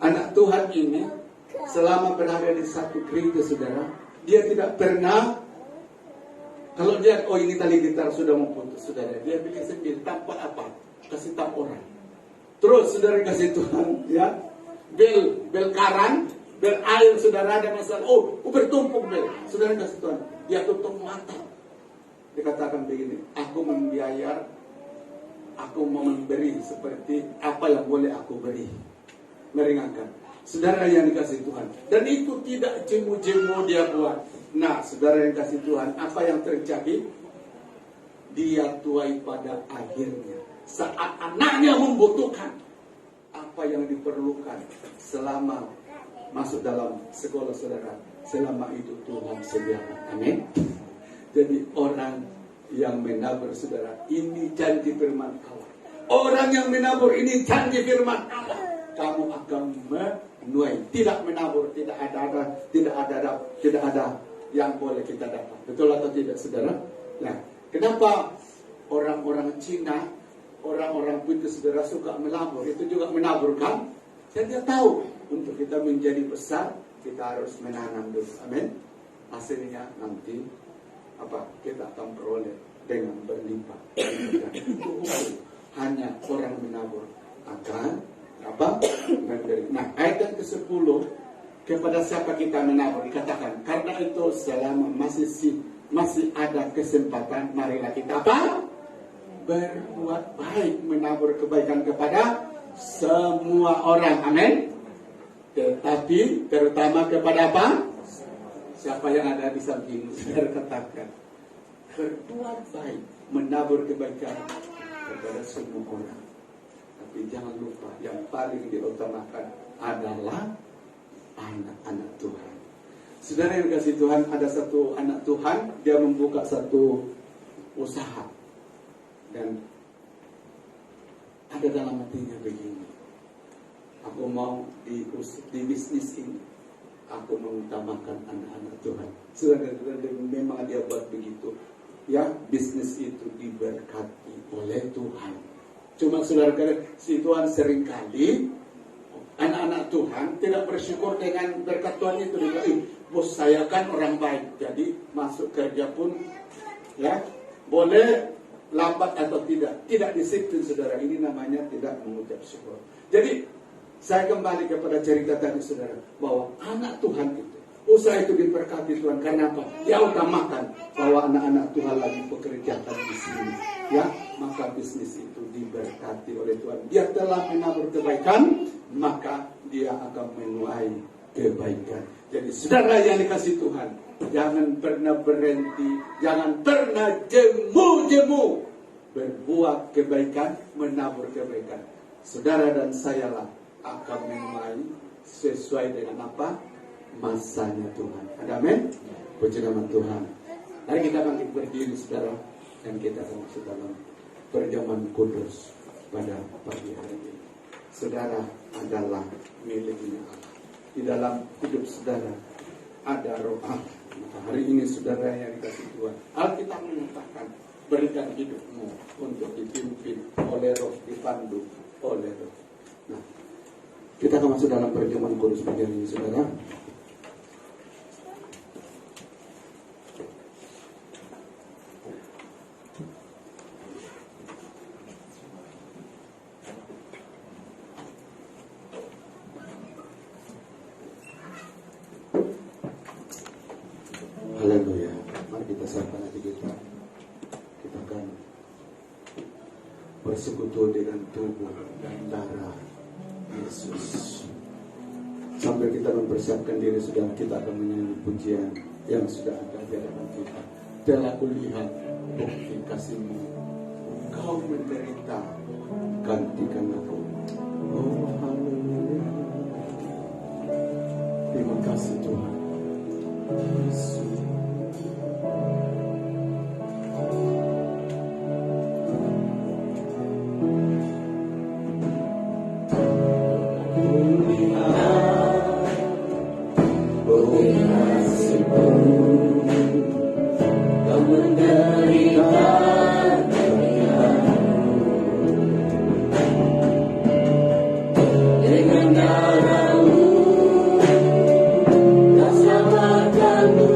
anak Tuhan ini selama berada di satu gereja saudara, dia tidak pernah, kalau dia ini tali gitar sudah mau putus saudara, dia bikin sendiri tanpa apa, kasih tahu orang. Terus saudara kasih Tuhan, ya, bel karan, bel air saudara ada masalah, bertumpuk bel, saudara kasih Tuhan, dia tutup mata. Dikatakan begini, aku membiayar Aku mau memberi seperti apa yang boleh aku beri. Meringankan. Saudara yang dikasih Tuhan. Dan itu tidak jemu-jemu dia buat. Nah, saudara yang kasih Tuhan, apa yang terjadi? Dia tuai pada akhirnya. Saat anaknya membutuhkan apa yang diperlukan selama masuk dalam sekolah saudara. Selama itu Tuhan sediakan. Amin. Jadi orang yang menabur saudara, ini janji firman Allah. Orang yang menabur ini janji firman Allah. Kamu akan menuai. Tidak menabur, tidak ada yang boleh kita dapat. Betul atau tidak, saudara? Nah, kenapa orang-orang Cina, orang-orang Buddha, saudara, suka menabur? Itu juga menabur, kan? Dan dia tahu untuk kita menjadi besar, kita harus menanam dulu. Amin. Hasilnya nanti apa? Kita akan peroleh dengan berlimpah. Itu hanya orang menabur akan apa? Memberi. Nah, ayat yang ke-10, kepada siapa kita menabur dikatakan, karena itu selama masih ada kesempatan, marilah kita apa? Berbuat baik, menabur kebaikan kepada semua orang. Amin. Tetapi terutama kepada apa? Siapa yang ada di samping saudara, katakan, berbuat baik, menabur kebaikan kepada semua orang. Tapi jangan lupa, yang paling diutamakan adalah anak-anak Tuhan. Saudara yang kasih Tuhan, ada satu anak Tuhan, dia membuka satu usaha. Dan ada dalam hatinya begini, aku mau di bisnis ini, aku mengutamakan anak-anak Tuhan. Saudara, memang dia buat begitu. Ya, bisnis itu diberkati oleh Tuhan. Cuma saudara, si Tuhan seringkali anak-anak Tuhan tidak bersyukur dengan berkat Tuhan itu. Bos saya kan orang baik, jadi masuk kerja pun ya boleh lambat atau tidak disiplin, saudara. Ini namanya tidak mengucap syukur. Jadi saya kembali kepada cerita tadi, saudara, bahwa anak Tuhan itu usaha itu diberkati Tuhan. Karena apa? Dia utamakan bahwa anak-anak Tuhan lagi pekerjaan di sini, ya, maka bisnis itu diberkati oleh Tuhan. Dia telah menabur kebaikan, maka dia akan menuai kebaikan. Jadi saudara yang dikasih Tuhan, jangan pernah berhenti, jangan pernah jemu-jemu berbuat kebaikan, menabur kebaikan. Saudara dan sayalah akan menuai sesuai dengan apa? Masanya Tuhan. Ada amin? Puji nama Tuhan. Mari kita bangkit berdiri, saudara, dan kita akan masuk dalam perjamuan kudus pada pagi hari ini. Saudara adalah miliknya Allah. Di dalam hidup saudara ada roh Allah. Maka hari ini saudara yang dikasih Tuhan, Alkitab mengatakan, berikan hidupmu untuk dipimpin oleh roh, dipandu oleh roh. Nah, kita akan masuk dalam perjamuan kudus pagi hari ini, saudara. Haleluya. Mari kita sapa hati kita. Kita akan bersekutu dengan tubuh dan darah Yesus. Sambil kita mempersiapkan diri, sudah kita akan menyanyi pujian yang sudah ada di hadapan kita. Telah kulihat bukti kasih-Mu, Kau menderita, gantikan aku. Oh, haleluya. Terima kasih Tuhan. Yesus. Dengan darah-Mu, kau selamatkan-Mu.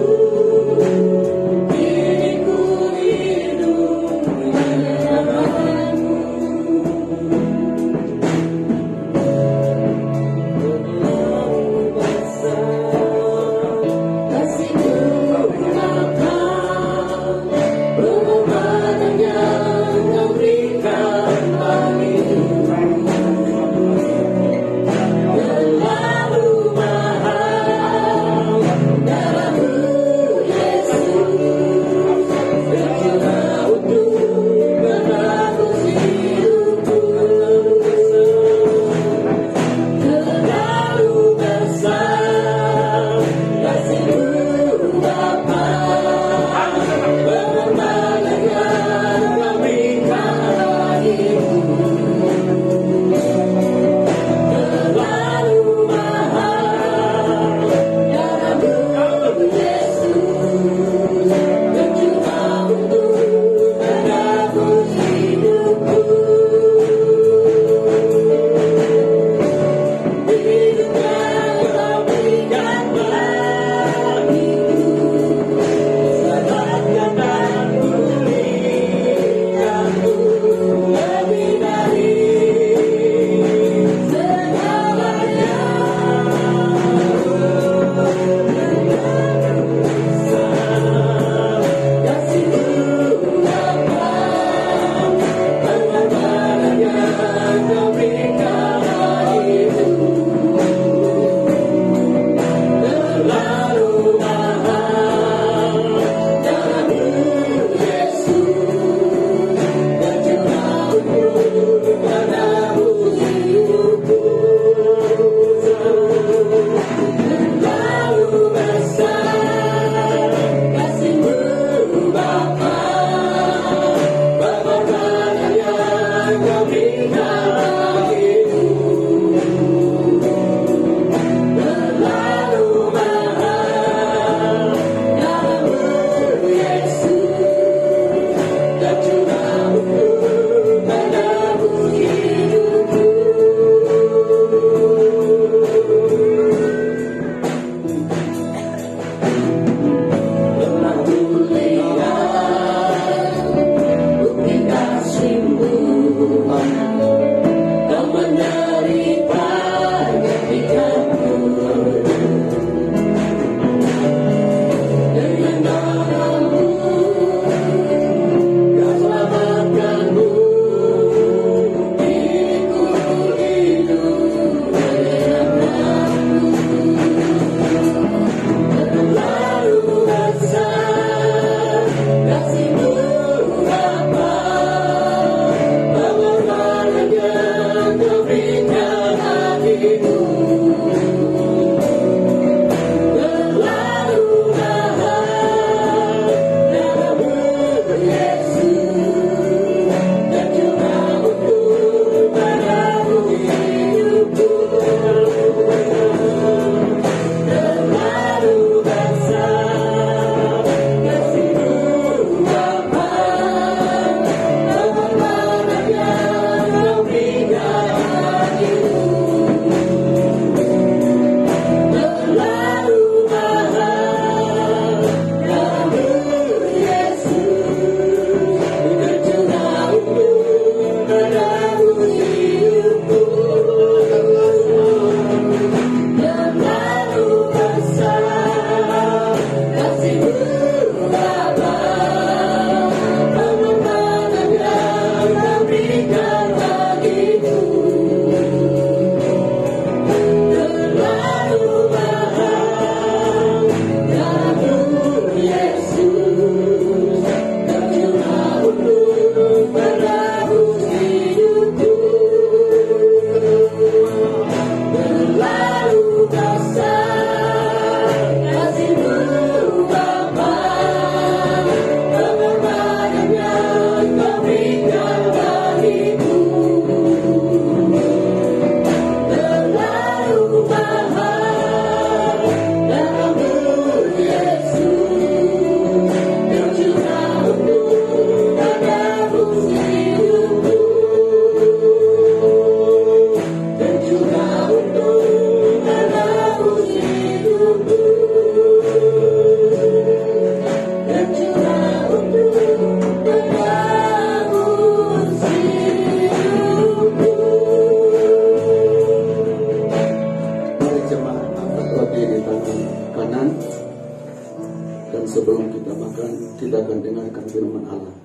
firman Allah.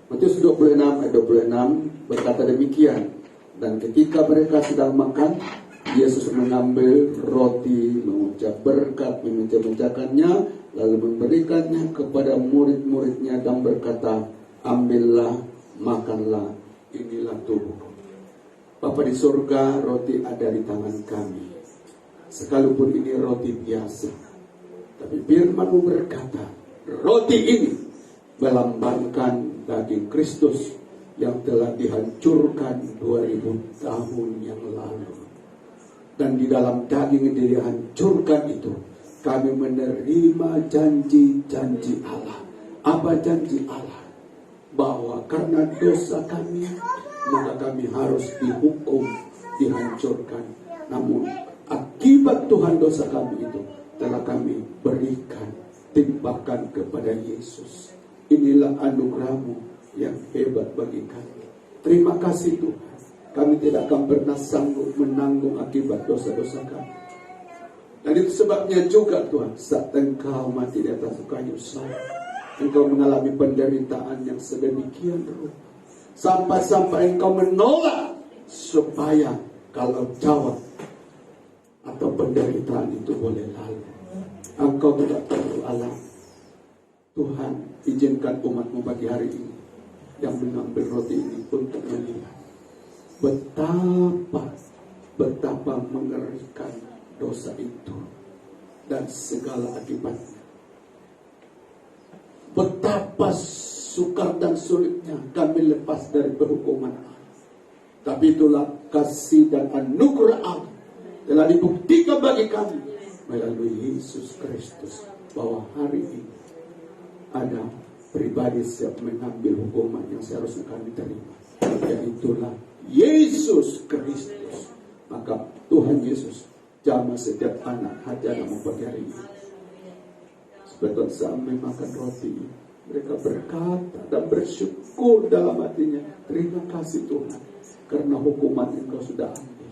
Matius 26 ayat 26 berkata demikian. Dan ketika mereka sedang makan, Yesus mengambil roti, mengucap berkat, memecah-mecahkannya, lalu memberikannya kepada murid-muridnya dan berkata, ambillah, makanlah, inilah tubuhku. Bapa di surga, roti ada di tangan kami. Sekalipun ini roti biasa, tapi firman-Mu berkata, roti ini melambangkan daging Kristus yang telah dihancurkan 2000 tahun yang lalu. Dan di dalam daging yang dihancurkan itu, kami menerima janji-janji Allah. Apa janji Allah? Bahwa karena dosa kami, maka kami harus dihukum, dihancurkan. Namun akibat Tuhan dosa kami itu telah kami berikan timpakan kepada Yesus. Inilah anugerah-Mu yang hebat bagi kami. Terima kasih Tuhan. Kami tidak akan pernah sanggup menanggung akibat dosa-dosa kami. Dan itu sebabnya juga Tuhan, saat Engkau mati di atas kayu salib, Engkau mengalami penderitaan yang sedemikian rupa. Sampai-sampai Engkau menolak supaya kalau jawab atau penderitaan itu boleh lalu. Engkau tidak perlu alam. Tuhan, izinkan umat-Mu pagi hari ini yang mengambil roti ini untuk melihat betapa mengerikan dosa itu dan segala akibatnya. Betapa sukar dan sulitnya kami lepas dari perhukuman Allah. Tapi itulah kasih dan anugerah Allah telah dibuktikan bagi kami melalui Yesus Kristus, bahwa hari ini ada pribadi siap mengambil hukuman yang seharusnya kami terima, yaitulah Yesus Kristus. Maka Tuhan Yesus jamah setiap anak hajatmu pagi hari ini. Seperti sampai makan roti, mereka berkata dan bersyukur dalam hatinya, terima kasih Tuhan, karena hukuman Engkau sudah ambil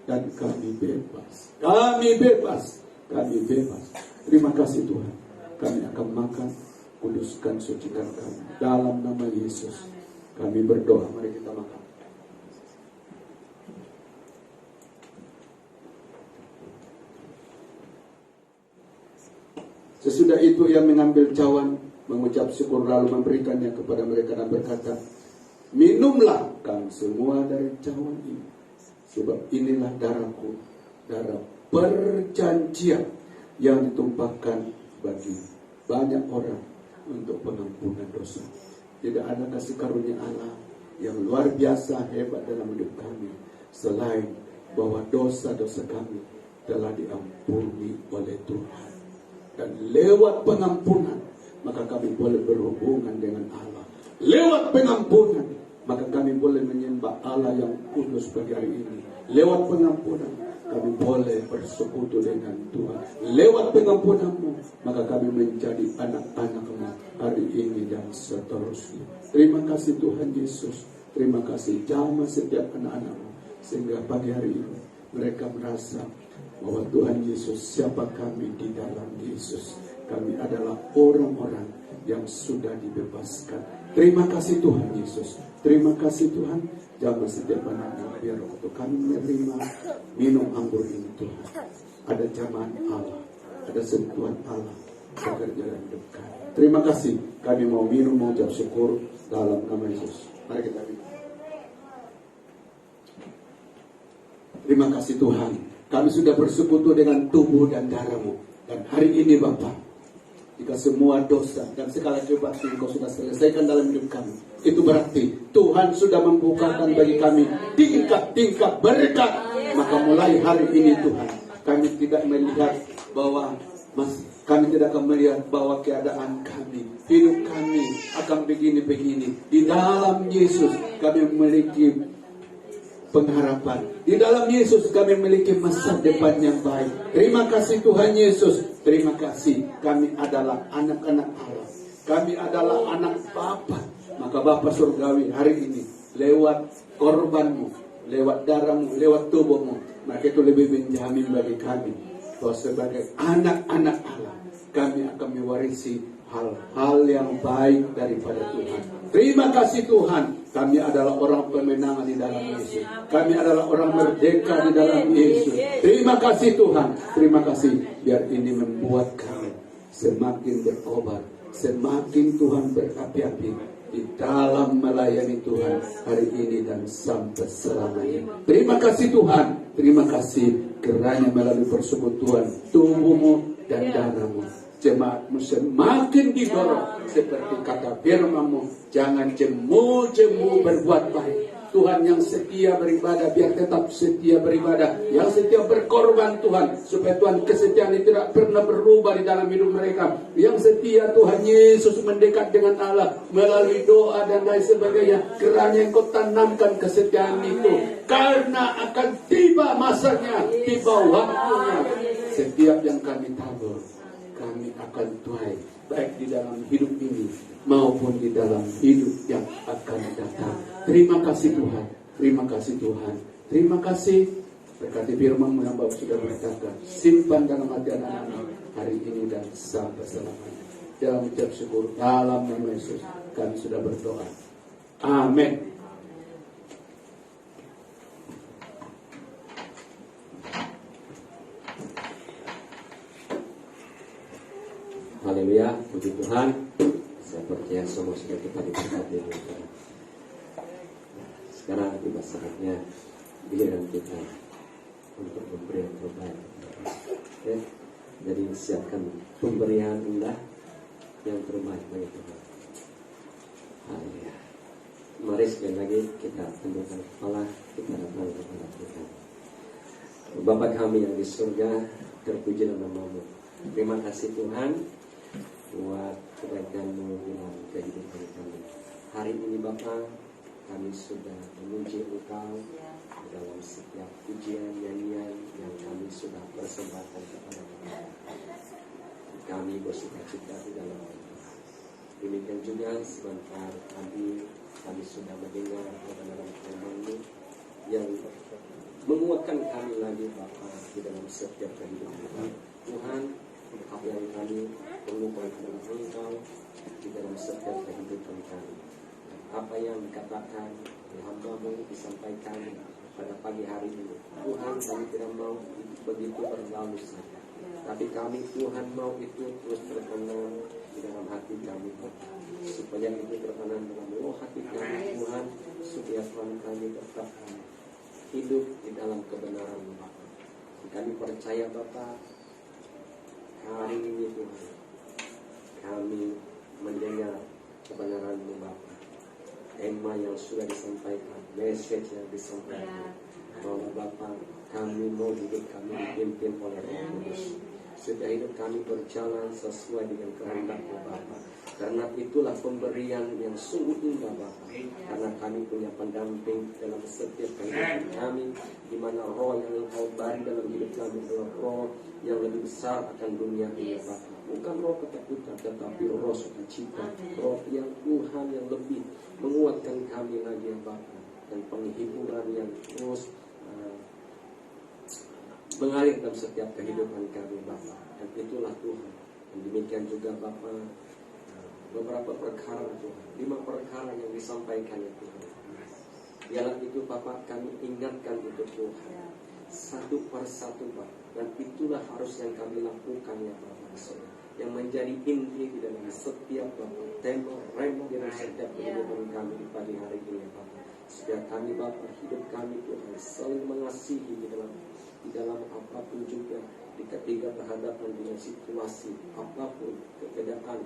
dan kami bebas. Kami bebas. Terima kasih Tuhan. Kami akan makan, kuduskan, sucikan kami. Dalam nama Yesus kami berdoa. Mari kita makan. Sesudah itu ia mengambil cawan, mengucap syukur, lalu memberikannya kepada mereka dan berkata, minumlah kamu semua dari cawan ini, sebab inilah darahku, darah perjanjian yang ditumpahkan bagi banyak orang untuk pengampunan dosa. Tidak ada kasih karunia Allah yang luar biasa hebat dalam hidup kami selain bahwa dosa-dosa kami telah diampuni oleh Tuhan. Dan lewat pengampunan maka kami boleh berhubungan dengan Allah. Lewat pengampunan maka kami boleh menyembah Allah yang kudus pagi hari ini. Lewat pengampunan kami boleh bersekutu dengan Tuhan. Lewat pengampunan-Mu maka kami menjadi anak-anak-Mu hari ini dan seterusnya. Terima kasih Tuhan Yesus. Terima kasih jamah setiap anak-anak-Mu, sehingga pagi hari ini mereka merasa bahwa Tuhan Yesus, siapa kami di dalam Yesus. Kami adalah orang-orang yang sudah dibebaskan. Terima kasih Tuhan Yesus. Terima kasih Tuhan. Jamah setiap anaknya, biar waktu kami menerima minum anggur ini Tuhan, ada jamahan Allah, ada sentuhan Allah bekerja dalam hidup kami. Terima kasih. Kami mau minum, mau ucap syukur dalam nama Yesus. Mari kita minum. Terima kasih Tuhan. Kami sudah bersekutu dengan tubuh dan darah-Mu. Dan hari ini Bapak, jika semua dosa dan segala kebaikan Engkau sudah selesaikan dalam hidup kami, itu berarti Tuhan sudah membukakan bagi kami tingkat-tingkat berkat. Maka mulai hari ini Tuhan, kami tidak melihat bahwa kami tidak akan melihat bahwa keadaan kami, hidup kami akan begini-begini. Di dalam Yesus kami memiliki pengharapan. Di dalam Yesus kami memiliki masa depan yang baik. Terima kasih Tuhan Yesus. Terima kasih. Kami adalah anak-anak Allah. Kami adalah anak Bapa. Maka Bapa surgawi hari ini, lewat korban-Mu, lewat darah-Mu, lewat tubuh-Mu, maka itu lebih menjamin bagi kami bahwa sebagai anak-anak Allah, kami akan mewarisi hal-hal yang baik daripada Tuhan. Terima kasih Tuhan, kami adalah orang pemenangan di dalam Yesus. Kami adalah orang merdeka di dalam Yesus. Terima kasih Tuhan, terima kasih. Biar ini membuat kami semakin berkobar, semakin Tuhan berapi-api di dalam melayani Tuhan hari ini dan sampai selamanya. Terima kasih Tuhan, terima kasih kerana melalui persekutuan tubuhmu dan darahmu, jemaatmu semakin didorong seperti kata firman-Mu. Jangan jemu-jemu berbuat baik. Tuhan yang setia beribadah, biar tetap setia beribadah. Yang setia berkorban Tuhan, supaya Tuhan kesetiaan itu tidak pernah berubah di dalam hidup mereka. Yang setia Tuhan Yesus mendekat dengan Allah melalui doa dan lain sebagainya. Kerana Engkau tanamkan kesetiaan itu, karena akan tiba masanya, tiba waktunya. Setiap yang kami tabur, kami akan tuai, baik di dalam hidup ini maupun di dalam hidup yang akan datang. Terima kasih Tuhan, terima kasih Tuhan, terima kasih. Berkati firman-Mu yang Bapak sudah berkatakan, simpan dalam hati anak-anak hari ini dan sampai selamanya. Dalam ucap syukur dalam nama Yesus kami sudah berdoa. Amin. Haleluya, puji Tuhan. Saya percaya semua sudah kita diberkati. Sekarang tiba saatnya giliran kita untuk memberi yang terbaik. Oke? Jadi siapkan pemberian indah yang terbaik bagi Tuhan. Haleluya. Mari sekali lagi kita tundukkan kepala, kita datang kepada Tuhan. Bapa kami yang di surga, terpuji nama-Mu. Terima kasih Tuhan buat kebaikan-Mu dalam kehidupan kami. Hari ini Bapa, kami sudah memuji Engkau dalam setiap pujian nyanyian yang kami sudah persembahkan kepada Tuhan. Kami bersukacita di dalam Tuhan. Demikian juga sebentar kami sudah mendengar kebenaran firman-Mu yang menguatkan kami lagi Bapa di dalam setiap kehidupan kami. Tuhan, apa yang kami perlukan adalah Engkau di dalam setiap kehidupan kami. Apa yang dikatakan oleh hamba-Mu disampaikan pada pagi hari ini, Tuhan, kami tidak mau begitu berlalu saja, tapi kami Tuhan mau itu terus tertanam di dalam hati kami, supaya itu tertanam dalam roh hati kami Tuhan, supaya Tuhan kami tetap hidup di dalam kebenaran Bapa. Kami percaya Bapa, hari ini Tuhan kami mendengar kebenaran-Mu Bapa. Tema yang sudah disampaikan, message yang disampaikan, bahwa Bapa kami mau hidup kami dipimpin oleh Roh Kudus, supaya hidup kami berjalan sesuai dengan kehendak-Mu Bapa. Karena itulah pemberian yang sungguh indah Bapa. Karena kami punya pendamping dalam setiap kehidupan kami, di mana roh yang Engkau beri dalam hidup kami adalah roh yang lebih besar akan dunia ini Bapa. Bukan roh ketakutan, tetapi roh sukacita, roh yang Tuhan yang lebih menguatkan kami lagi Bapa, dan penghiburan yang terus mengalir dalam setiap kehidupan kami Bapa. Dan itulah Tuhan. Dan demikian juga Bapa, beberapa perkara Tuhan, 5 perkara yang disampaikan ya Tuhan. Ialah itu Bapa, kami ingatkan itu Tuhan, satu per satu Bapa. Dan itulah harus yang kami lakukan ya Bapa, yang menjadi inti di dalam setiap Bapa, tema rema di dalam setiap kehidupan kami di pagi hari ini ya Bapa. Supaya kami Bapa, hidup kami Tuhan saling mengasihi di dalam apapun juga, ketika berhadapan dengan situasi apapun, keadaan,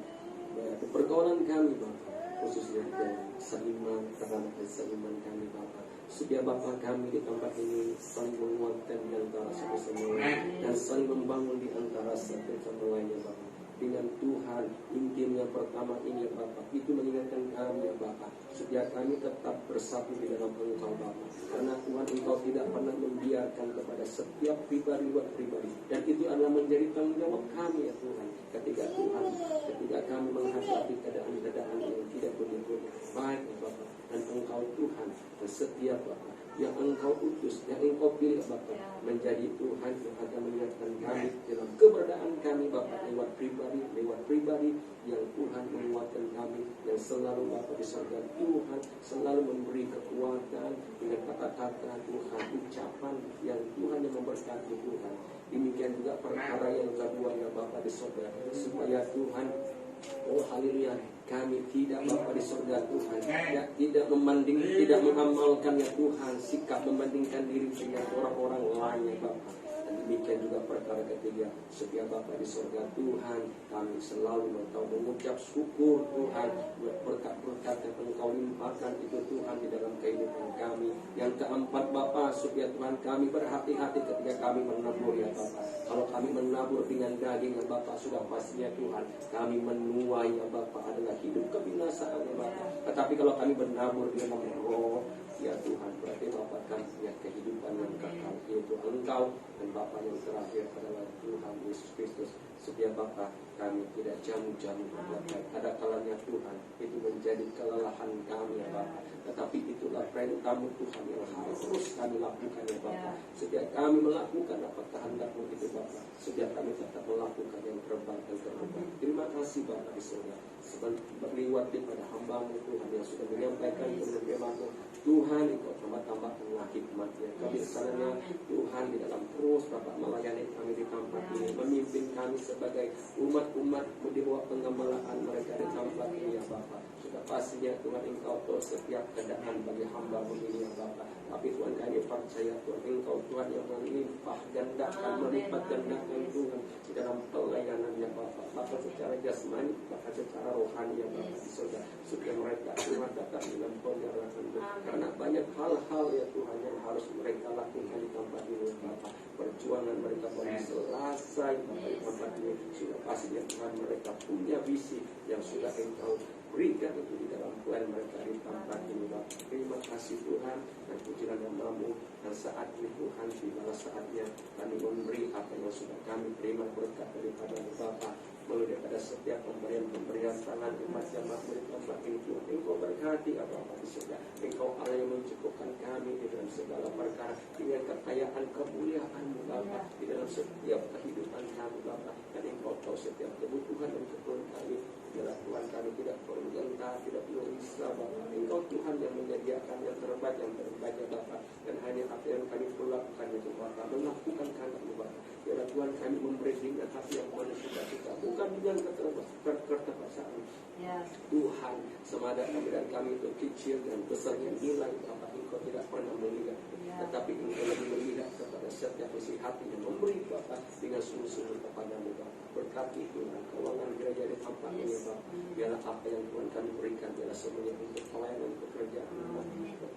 pergaulan kami Bapa, khususnya dengan seiman terhadap seiman kami Bapa. Supaya Bapa kami di tempat ini saling menguatkan di antara satu sama lain, dan saling membangun di antara satu sama lainnya Bapa. Dengan Tuhan, intinya pertama ini Bapa, itu mengingatkan kami Bapa, supaya kami tetap bersatu di dalam Engkau Bapa. Karena Tuhan, Engkau tidak pernah membiarkan kepada setiap pribadi, dan itu adalah menjadi tanggung jawab kami ya Tuhan. Ketika kami menghadapi keadaan-keadaan yang tidak begitu baik ya Bapa, dan Engkau Tuhan dan setiap Bapa yang Engkau utus, yang Engkau pilih Bapa menjadi Tuhan yang akan mengingatkan kami dalam keberadaan kami Bapa lewat pribadi yang Tuhan menguatkan kami, yang selalu Bapa di surga Tuhan selalu memberi kekuatan dengan kata-kata Tuhan, ucapan yang Tuhan yang memberkati Tuhan. Demikian juga perkara yang kedua ya Bapa di surga, supaya Tuhan, oh haleluya, kami tidak Bapa di surga Tuhan tidak mengamalkan ya Tuhan sikap membandingkan diri dengan orang-orang lain ya Bapa. Dan demikian juga perkara ketiga, setiap Bapa di surga Tuhan, kami selalu mengucap syukur Tuhan buat berkat-berkat yang Engkau limpahkan itu Tuhan di dalam kehidupan kami. Yang keempat Bapa, supaya Tuhan kami berhati-hati ketika kami menabur ya Bapa. Kalau kami menabur dengan daging ya Bapa, sudah pastinya Tuhan kami menuai ya Bapa adalah hidup kebinasaan ya Bapa. Tetapi kalau kami menabur dengan roh ya Tuhan, berarti Bapa kami punya kehidupan yang kekal, yaitu Engkau, dan Bapa yang terakhir adalah Tuhan Yesus Kristus. Setiap Bapa kami tidak jamu-jamu berbuat. Ada kalanya Tuhan itu menjadi kelelahan kami ya Bapa, tetapi itulah perintah-Mu Tuhan yang harus terus kami lakukan ya Bapa. Setiap kami melakukan apa kehendak-Mu itu Bapa, setiap kami tetap melakukan yang terbaik dan terbaik. Terima kasih Bapa di surga, berliwat daripada hamba-Mu Tuhan yang sudah menyampaikan firman-Mu Tuhan. Engkau tambah-tambahkan hikmatnya, kebijaksananya Tuhan di dalam terus Bapak melayani kami di tempat ini, memimpin kami sebagai umat-umat-Mu di bawah penggembalaan mereka di tempat ini ya Bapak. Sudah pastinya Tuhan Engkau tahu setiap keadaan bagi hamba-Mu ini ya Bapak. Tapi Tuhan kami percaya Tuhan Engkau Tuhan yang melimpah gandakan, melipat gandakan Tuhan di dalam pelayanannya Bapak. Bapak secara jasmani, Bapak secara rohani ya Bapak di surga. Supaya mereka Tuhan datang dengan penjarahan karena banyak hal-hal ya Tuhan yang harus mereka lakukan di tempat ini Bapak. Perjuangan mereka baru selesai Bapak di tempat ini. Sudah pastinya Tuhan mereka punya visi yang sudah Engkau berikan itu di dalam plan mereka di tempat ini Bapak. Terima kasih Tuhan, dan pujian nama-Mu. Dan saat ini Tuhan, di mana saatnya kami memberi apa yang sudah kami terima berkat daripada Bapak melalui daripada setiap pemberian tangan jemaat-jemaat-Mu di tempat ini Tuhan. Engkau berkati apa-apa di surga. Engkau Allah yang mencukupkan kami di dalam segala perkara dengan kekayaan kemuliaan-Mu Bapa di dalam setiap kehidupan kami Bapa. Dan Engkau tahu setiap kebutuhan dan keperluan kami. Biarlah Tuhan kami tidak perlu gentar, tidak perlu risau Bapa. Engkau Tuhan yang menyediakan yang terbaik ya Bapa. Dan hanya apa yang kami perlu lakukan itu Bapa, melakukan kehendak-Mu Bapa. Biarlah Tuhan kami memberi dengan hati yang penuh sukacita, bukan dengan keterbatasan. Tuhan, semada kami dan kami itu kecil dan besar yang nilai Bapa, Engkau tidak pernah melihat. Tetapi Engkau lebih melihat kepada setiap isi hati yang memberi Bapa dengan sungguh-sungguh kepada-Mu Bapa. Berkati Tuhan keuangan gereja di tempat ini Bapa. Biarlah apa yang Tuhan kami berikan, biarlah semuanya untuk pelayanan pekerjaan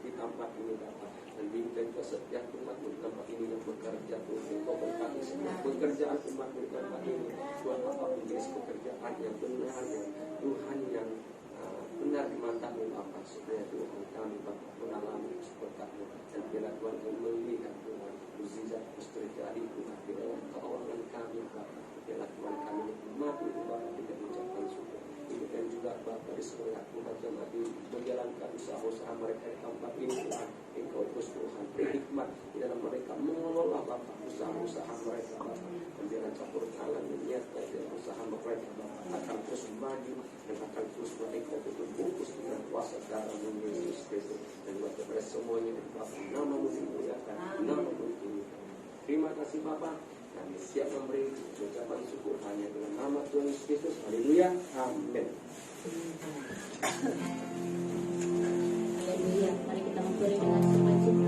di tempat ini Bapa. Dan bimbing ke setiap umat-Mu di tempat ini yang bekerja Tuhan. Engkau berkati setiap pekerjaan umat-Mu di tempat ini. Tuhan apapun jenis pekerjaan yang benar, yang Tuhan yang benar di mata-Mu Bapa, supaya Tuhan kami Bapa mengalami berkat-Mu. Dan biarlah Tuhan melihat Tuhan mukjizat terjadi Tuhan di dalam keuangan kami Bapa. Biarlah Tuhan kami nikmati itu Bapa, tidak mengucapkan syukur. Demikian juga Bapa di sekolah umat jemaat ini menjalankan usaha-usaha mereka di tempat ini Tuhan. Engkau terus Tuhan beri hikmat di dalam mereka mengelola Bapa usaha-usaha mereka Bapa. Dan biarlah campur tangan menyertai dalam usaha mereka Bapa akan terus maju dan akan terus mereka tutup bungkus dengan kuasa darah Yesus Kristus. Dan buat kepada semuanya Bapa, nama-Mu dimuliakan, nama-Mu ditinggikan. Terima kasih Bapa. Kami siap memberi ucapan syukur hanya dengan nama Tuhan Yesus Kristus. Haleluya. Amin. Haleluya. Mari kita memberi dengan sukacita.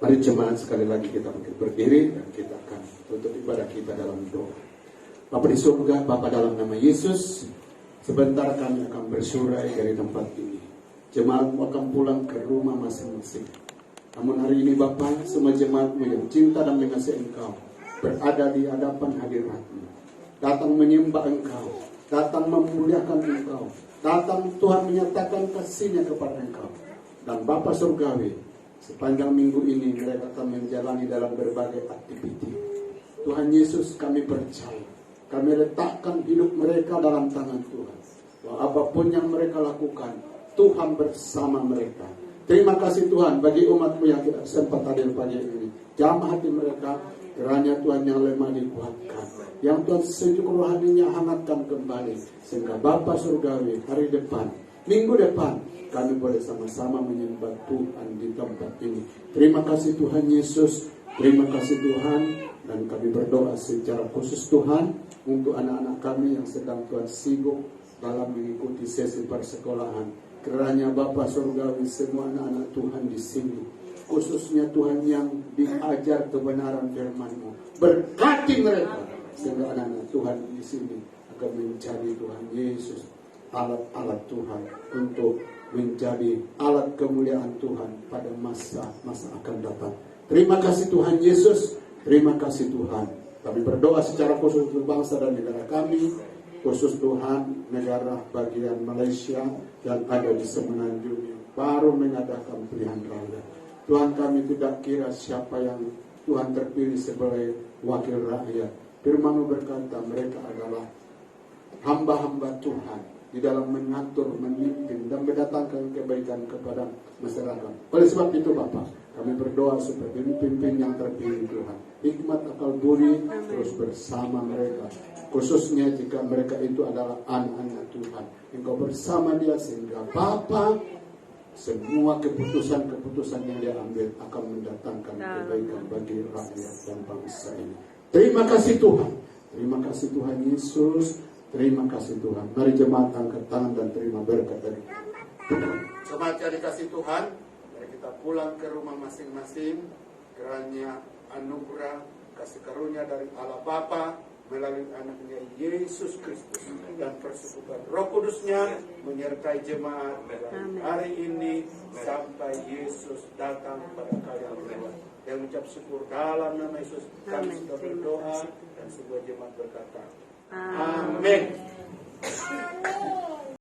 Mari jemaat sekali lagi kita berdiri dan kita akan tutup ibadah kita dalam doa. Bapa di surga, Bapa dalam nama Yesus, sebentar kami akan bersurai dari tempat ini. Jemaatmu akan pulang ke rumah masing-masing. Namun hari ini Bapa, semua jemaatmu yang cinta dan mengasihi Engkau berada di hadapan hadirat-Mu, datang menyembah Engkau, datang memuliakan Engkau, datang Tuhan menyatakan kasih-Nya kepada Engkau. Dan Bapa Surgawi, sepanjang minggu ini mereka akan menjalani dalam berbagai aktiviti. Tuhan Yesus, kami percaya, kami letakkan hidup mereka dalam tangan Tuhan. Bahwa apapun yang mereka lakukan, Tuhan bersama mereka. Terima kasih Tuhan bagi umat-Mu yang tidak sempat hadir pagi ini. Jamah hati mereka, kiranya Tuhan yang lemah dikuatkan. Yang Tuhan sejuk rohaninya hangatkan kembali. Sehingga Bapa Surgawi hari depan, minggu depan, kami boleh sama-sama menyembah Tuhan di tempat ini. Terima kasih Tuhan Yesus. Terima kasih Tuhan. Dan kami berdoa secara khusus Tuhan untuk anak-anak kami yang sedang Tuhan sibuk dalam mengikuti sesi persekolahan. Kiranya Bapa Surgawi semua anak-anak Tuhan di sini, khususnya Tuhan yang diajar kebenaran firman-Mu, berkati mereka sehingga anak-anak Tuhan di sini akan menjadi Tuhan Yesus alat-alat Tuhan untuk menjadi alat kemuliaan Tuhan pada masa-masa akan datang. Terima kasih Tuhan Yesus, terima kasih Tuhan. Kami berdoa secara khusus untuk bangsa dan negara kami, khusus Tuhan negara bagian Malaysia yang ada di semenanjung yang baru mengadakan pilihan raya. Tuhan, kami tidak kira siapa yang Tuhan terpilih sebagai wakil rakyat. Firman-Mu berkata mereka adalah hamba-hamba Tuhan di dalam mengatur, memimpin, dan mendatangkan kebaikan kepada masyarakat. Oleh sebab itu Bapak, kami berdoa supaya pemimpin yang terpilih Tuhan, hikmat akal budi terus bersama mereka. Khususnya jika mereka itu adalah anak-anak Tuhan, Engkau bersama dia sehingga Bapa, semua keputusan-keputusan yang dia ambil akan mendatangkan kebaikan bagi rakyat dan bangsa ini. Terima kasih Tuhan. Terima kasih Tuhan Yesus. Terima kasih Tuhan. Mari jemaat angkat tangan dan terima berkat dari Tuhan. Jemaat yang dikasih Tuhan, mari kita pulang ke rumah masing-masing. Kiranya anugerah kasih karunia dari Allah Bapa melalui anaknya Yesus Kristus dan persekutuan Roh Kudusnya menyertai jemaat dari hari ini sampai Yesus datang pada kalian berdua. Yang mengucap syukur dalam nama Yesus kami sudah berdoa dan sebuah jemaat berkata Amin.